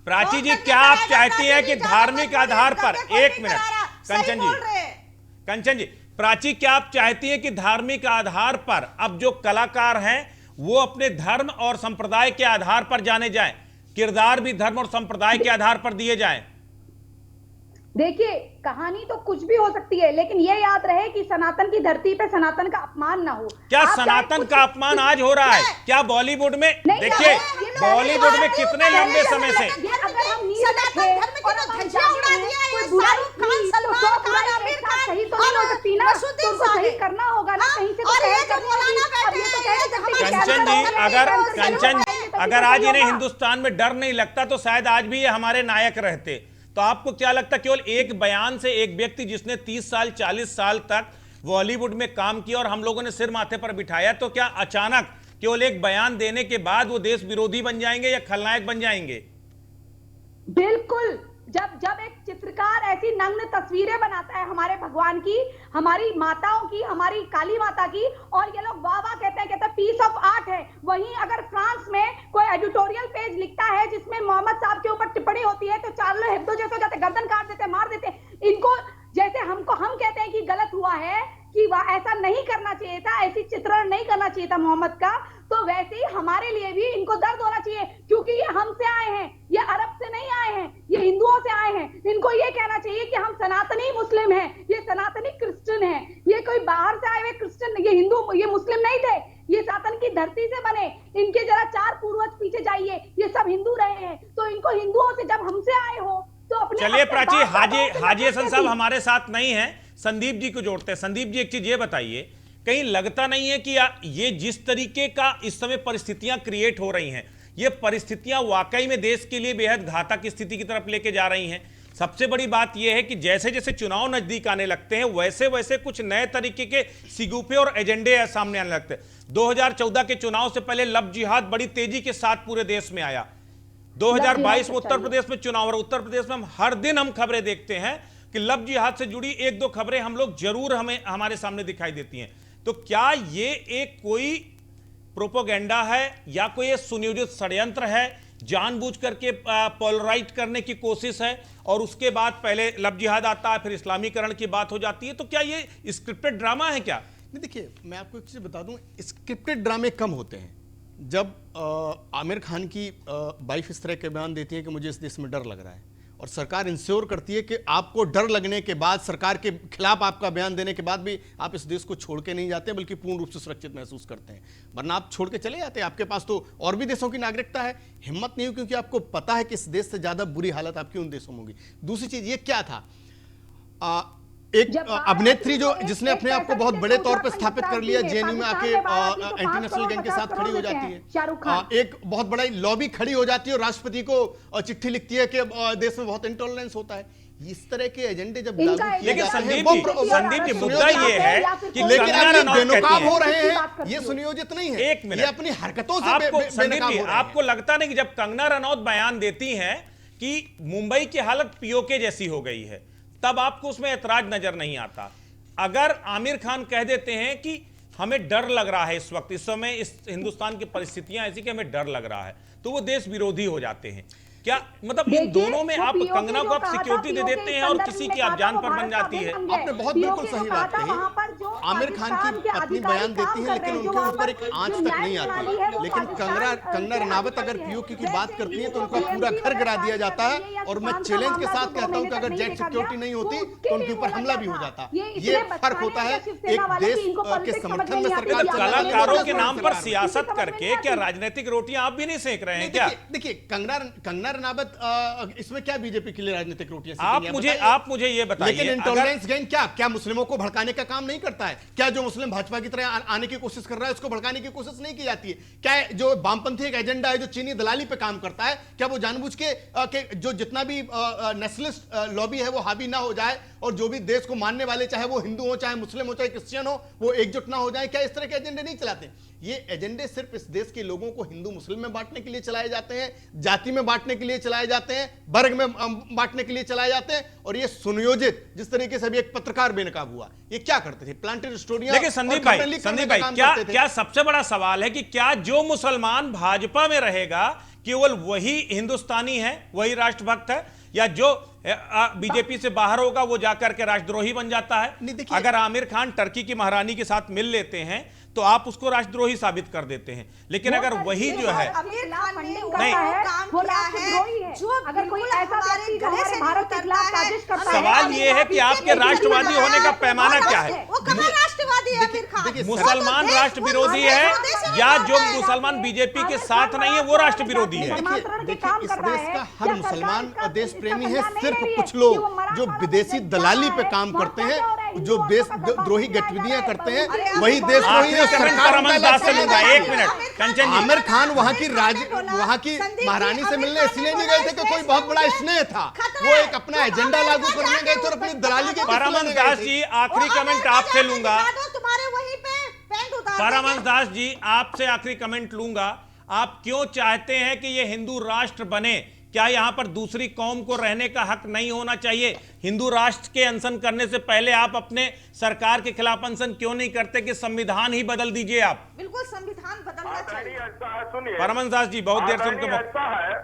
S1: प्राची जी क्या आप चाहती हैं कि धार्मिक आधार पर, एक मिनट कंचन जी, प्राची क्या आप चाहती हैं कि धार्मिक आधार पर अब जो कलाकार हैं वो अपने धर्म और संप्रदाय के आधार पर जाने जाएं, किरदार भी धर्म और संप्रदाय के आधार पर दिए जाएं?
S8: देखिए, कहानी तो कुछ भी हो सकती है, लेकिन ये याद रहे कि सनातन की धरती पे सनातन का अपमान ना हो।
S1: क्या सनातन का अपमान आज हो रहा है क्या बॉलीवुड में? देखिए, बॉलीवुड में कितने लंबे समय से,
S9: सनातन धर्म की तो धज्जियां उड़ा दिया है शाहरुख खान, सलमान खान, आमिर खान,
S8: सही तो नहीं हो सकती ना, तो उनको सही करना होगा ना कहीं से।
S9: और ये जो मौलाना बैठे हैं
S1: कंचन जी, अगर आज इन्हें हिंदुस्तान में डर नहीं लगता तो शायद आज भी ये हमारे नायक रहते। तो आपको क्या लगता, केवल एक बयान से एक व्यक्ति जिसने 30 साल 40 साल तक बॉलीवुड में काम किया और हम लोगों ने सिर माथे पर बिठाया, तो क्या अचानक केवल एक बयान देने के बाद वो देश विरोधी बन जाएंगे या खलनायक बन जाएंगे?
S8: बिल्कुल। जब एक चित्रकार ऐसी नग्न तस्वीरें बनाता है हमारे भगवान की, हमारी माताओं की, हमारी काली माता की, और ये लोग वाह वाह कहते हैं पीस ऑफ आर्ट है। वहीं अगर फ्रांस में कोई एडिटोरियल पेज लिखता है जिसमें मोहम्मद साहब के ऊपर टिप्पणी होती है तो चार्लो हेब्दो जैसे हो जाते, गर्दन काट देते, मार देते। इनको जैसे हम कहते हैं कि गलत हुआ है, कि वह ऐसा नहीं करना चाहिए था, ऐसी चित्रण नहीं करना चाहिए था मोहम्मद का, तो वैसे ही हमारे लिए भी इनको दर्द होना चाहिए, क्योंकि ये हमसे आए हैं, ये अरब से नहीं आए हैं, ये हिंदुओं से आए हैं। इनको ये कहना चाहिए कि हम सनातनी मुस्लिम हैं, ये सनातनी क्रिश्चियन हैं, ये कोई बाहर से आए हुए क्रिश्चियन, ये हिंदू, ये मुस्लिम नहीं थे, ये सातन की धरती से बने। इनके जरा 4 पूर्वज पीछे जाइए, ये सब हिंदू रहे हैं, तो इनको हिंदुओं से जब हमसे आए हो तो अपने।
S1: चलिए प्राची, हाजी हसन साहब हमारे साथ नहीं है, संदीप जी को जोड़ते हैं। संदीप जी, एक चीज ये बताइए, कहीं लगता नहीं है कि ये जिस तरीके का इस समय परिस्थितियां क्रिएट हो रही हैं, ये परिस्थितियां वाकई में देश के लिए बेहद घातक स्थिति की तरफ लेके जा रही हैं? सबसे बड़ी बात यह है कि जैसे जैसे चुनाव नजदीक आने लगते हैं वैसे वैसे कुछ नए तरीके के सिगुफे और एजेंडे सामने आने लगते हैं। 2014 के चुनाव से पहले लव जिहाद बड़ी तेजी के साथ पूरे देश में आया। 2022 में उत्तर प्रदेश में चुनाव, और उत्तर प्रदेश में हर दिन हम खबरें देखते हैं कि लव जिहाद से जुड़ी 1-2 खबरें हम लोग जरूर हमारे सामने दिखाई देती हैं। तो क्या ये एक कोई प्रोपोगेंडा है या कोई सुनियोजित षड्यंत्र है, जानबूझ करके पोलराइज करने की कोशिश है, और उसके बाद पहले लव जिहाद आता है, फिर इस्लामीकरण की बात हो जाती है? तो क्या ये स्क्रिप्टेड ड्रामा है क्या?
S7: नहीं, देखिए मैं आपको एक चीज बता दूं, स्क्रिप्टेड ड्रामे कम होते हैं। जब आमिर खान की वाइफ इस तरह के बयान देती है कि मुझे इस देश में डर लग रहा है, और सरकार इंश्योर करती है कि आपको डर लगने के बाद, सरकार के खिलाफ आपका बयान देने के बाद भी आप इस देश को छोड़ के नहीं जाते, बल्कि पूर्ण रूप से सुरक्षित महसूस करते हैं, वरना आप छोड़ के चले जाते हैं। आपके पास तो और भी देशों की नागरिकता है, हिम्मत नहीं हुई क्योंकि आपको पता है कि इस देश से ज्यादा बुरी हालत आपकी उन देशों में होगी। दूसरी चीज ये क्या था, एक अभिनेत्री जो जिसने अपने आप को बहुत बड़े तौर पर स्थापित कर लिया, जेएनयू में आके इंटरनेशनल गैंग के साथ खड़ी हो जाती है, एक बहुत बड़ा लॉबी खड़ी हो जाती है और राष्ट्रपति को चिट्ठी लिखती है कि देश में बहुत इंटॉलरेंस होता है। इस तरह के एजेंडे जब लागू किए जाते हैं,
S1: संदीप जी मुद्दा ये है कि
S7: लेकिन आप बेनकाब हो रहे हैं, ये सुनियोजित नहीं है।
S1: एक मिनट,
S7: ये अपनी हरकतों से बेनकाब हो रहे हैं।
S1: आपको लगता नहीं कि जब कंगना रनौत बयान देती हैं कि मुंबई की हालत पीओके जैसी हो गई है, तब आपको उसमें ऐतराज नजर नहीं आता? अगर आमिर खान कह देते हैं कि हमें डर लग रहा है, इस समय इस हिंदुस्तान की परिस्थितियां ऐसी कि हमें डर लग रहा है, तो वो देश विरोधी हो जाते हैं क्या? मतलब इन दोनों में आप कंगना को आप सिक्योरिटी दे देते हैं और किसी की आप जान पर बन जाती है।
S7: आपने बहुत बिल्कुल सही बात कही। आमिर खान की पत्नी बयान देती है लेकिन उनके ऊपर एक आंच तक नहीं आती, लेकिन कंगना रनावत अगर पीओके की बात करती है तो उनका पूरा घर गिरा दिया जाता है। और मैं चैलेंज के साथ कहता हूं कि अगर जेट सिक्योरिटी नहीं होती तो उनके ऊपर हमला भी हो जाता। ये फर्क होता है एक देश के समर्थन में सरकार।
S1: कलाकारों के नाम पर सियासत करके क्या राजनीतिक रोटियां आप भी नहीं सेक रहे हैं क्या?
S7: देखिए कंगना रनावत इसमें क्या बीजेपी के लिए राजनीतिक रोटियां?
S1: आप मुझे ये बताइए,
S7: लेकिन इंटॉलरेंस गैंग क्या मुस्लिमों को भड़काने का काम नहीं करता है क्या? जो मुस्लिम भाजपा की तरह आने की कोशिश कर रहा है उसको भड़काने की कोशिश नहीं की जाती है क्या? जो वामपंथी एक एजेंडा है जो चीनी दलाली पे काम करता है, क्या वो जानबूझ के जो जितना भी नेशनलिस्ट लॉबी है वो हावी ना हो जाए, और जो भी देश को मानने वाले, चाहे वो हिंदू हो, चाहे मुस्लिम हो, चाहे क्रिश्चियन हो, वो एकजुट ना हो जाए? क्या इस तरह के एजेंडे नहीं चलाते? ये एजेंडे सिर्फ इस देश के लोगों को हिंदू मुस्लिम में बांटने के लिए चलाए जाते हैं, जाति में बांटने के लिए चलाए जाते हैं, वर्ग में बांटने के लिए चलाए जाते हैं। और ये सुनियोजित, जिस तरीके से भी एक पत्रकार बेनकाब हुआ, ये क्या करते थे? प्लांटेड स्टोरियां।
S1: लेकिन संदीप भाई क्या सबसे बड़ा सवाल है कि क्या जो मुसलमान भाजपा में रहेगा केवल वही हिंदुस्तानी है, वही राष्ट्रभक्त है, या जो बीजेपी से बाहर होगा वो जाकर के राष्ट्रद्रोही बन जाता है? अगर आमिर खान टर्की की महारानी के साथ मिल लेते हैं तो आप उसको राष्ट्रद्रोही साबित कर देते हैं, लेकिन अगर वही जो है
S9: नहीं,
S1: सवाल ये है कि आपके राष्ट्रवादी होने का पैमाना क्या है?
S9: वो कहाँ राष्ट्रवादी दिए आमिर खान।
S1: मुसलमान राष्ट्र विरोधी है या जो मुसलमान बीजेपी के साथ नहीं है वो राष्ट्र विरोधी है?
S7: देखिए इस देश का हर मुसलमान देश प्रेमी है। सिर्फ कुछ लोग जो विदेशी दलाली पे काम करते हैं, जो देशद्रोही गतिविधियां करते हैं, वही देशद्रोही है।
S1: एक मिनट कंचन,
S7: आमिर खान वहां की महारानी से मिलने इसलिए नहीं गए थे कि कोई बहुत बड़ा स्नेह था, वो एक अपना एजेंडा लागू करने गए थे और अपनी दलाली के।
S1: परमहंस दास जी आखिरी कमेंट आपसे लूंगा।
S9: तुम्हारे वहीं पे पेंट उतार।
S1: परमहंस दास जी आपसे आखिरी कमेंट लूंगा। आप क्यों चाहते हैं कि ये हिंदू राष्ट्र बने? क्या यहां पर दूसरी कौम को रहने का हक नहीं होना चाहिए? हिंदू राष्ट्र के अनशन करने से पहले आप अपने सरकार के खिलाफ अनशन क्यों नहीं करते कि संविधान ही बदल दीजिए आप?
S9: बिल्कुल संविधान बदलना चाहिए।
S11: सुनिए
S1: परमहंस दास जी बहुत देर से उनको
S11: ऐसा है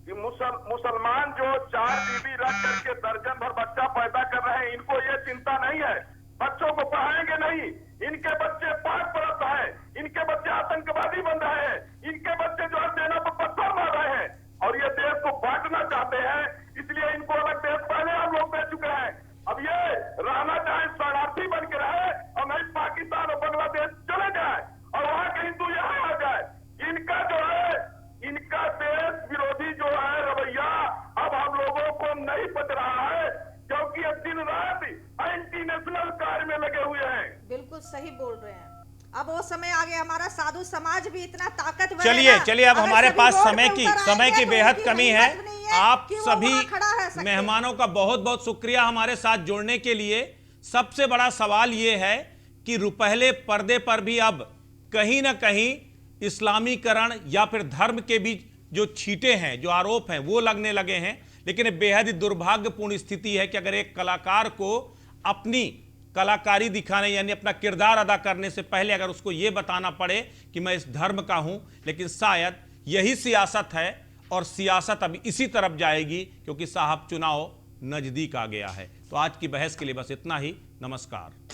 S11: कि मुसलमान जो 4 बीबी रख करके दर्जन भर बच्चा पैदा कर रहे हैं, इनको ये चिंता नहीं है, बच्चों को पढ़ाएंगे नहीं, इनके बच्चे पाक परस्त हैं, इनके बच्चे आतंकवादी बन रहे हैं, इनके बच्चे जो है सेना पर पत्थर मार रहे हैं और ये देश को बांटना चाहते हैं, इसलिए इनको अलग देश पहले हम लोग दे चुके हैं। अब ये रहना चाहे शरणार्थी बन के रहे और नहीं पाकिस्तान और बांग्लादेश चले जाए और वहां के हिंदू यहाँ आ जाए। इनका जो है इनका देश विरोधी जो है रवैया अब हम लोगों को नहीं पच रहा है, क्योंकि अब दिन रात एंटी नेशनल कार्य में लगे हुए हैं।
S9: बिल्कुल सही बोल रहे हैं। अब वो समय आ गया, हमारा साधु समाज भी इतना ताकतवर।
S1: चलिए अब हमारे पास समय की बेहद कमी है। आप सभी मेहमानों का बहुत बहुत शुक्रिया हमारे साथ जुड़ने के लिए। सबसे बड़ा सवाल ये है कि रुपहले पर्दे पर भी अब कहीं ना कहीं इस्लामीकरण या फिर धर्म के बीच जो छींटे हैं, जो आरोप हैं, वो लगने लगे हैं। लेकिन ये बेहद ही दुर्भाग्यपूर्ण स्थिति है कि अगर एक कलाकार को अपनी कलाकारी दिखाने यानी अपना किरदार अदा करने से पहले अगर उसको ये बताना पड़े कि मैं इस धर्म का हूं, लेकिन शायद यही सियासत है और सियासत अभी इसी तरफ जाएगी क्योंकि साहब चुनाव नजदीक आ गया है। तो आज की बहस के लिए बस इतना ही। नमस्कार।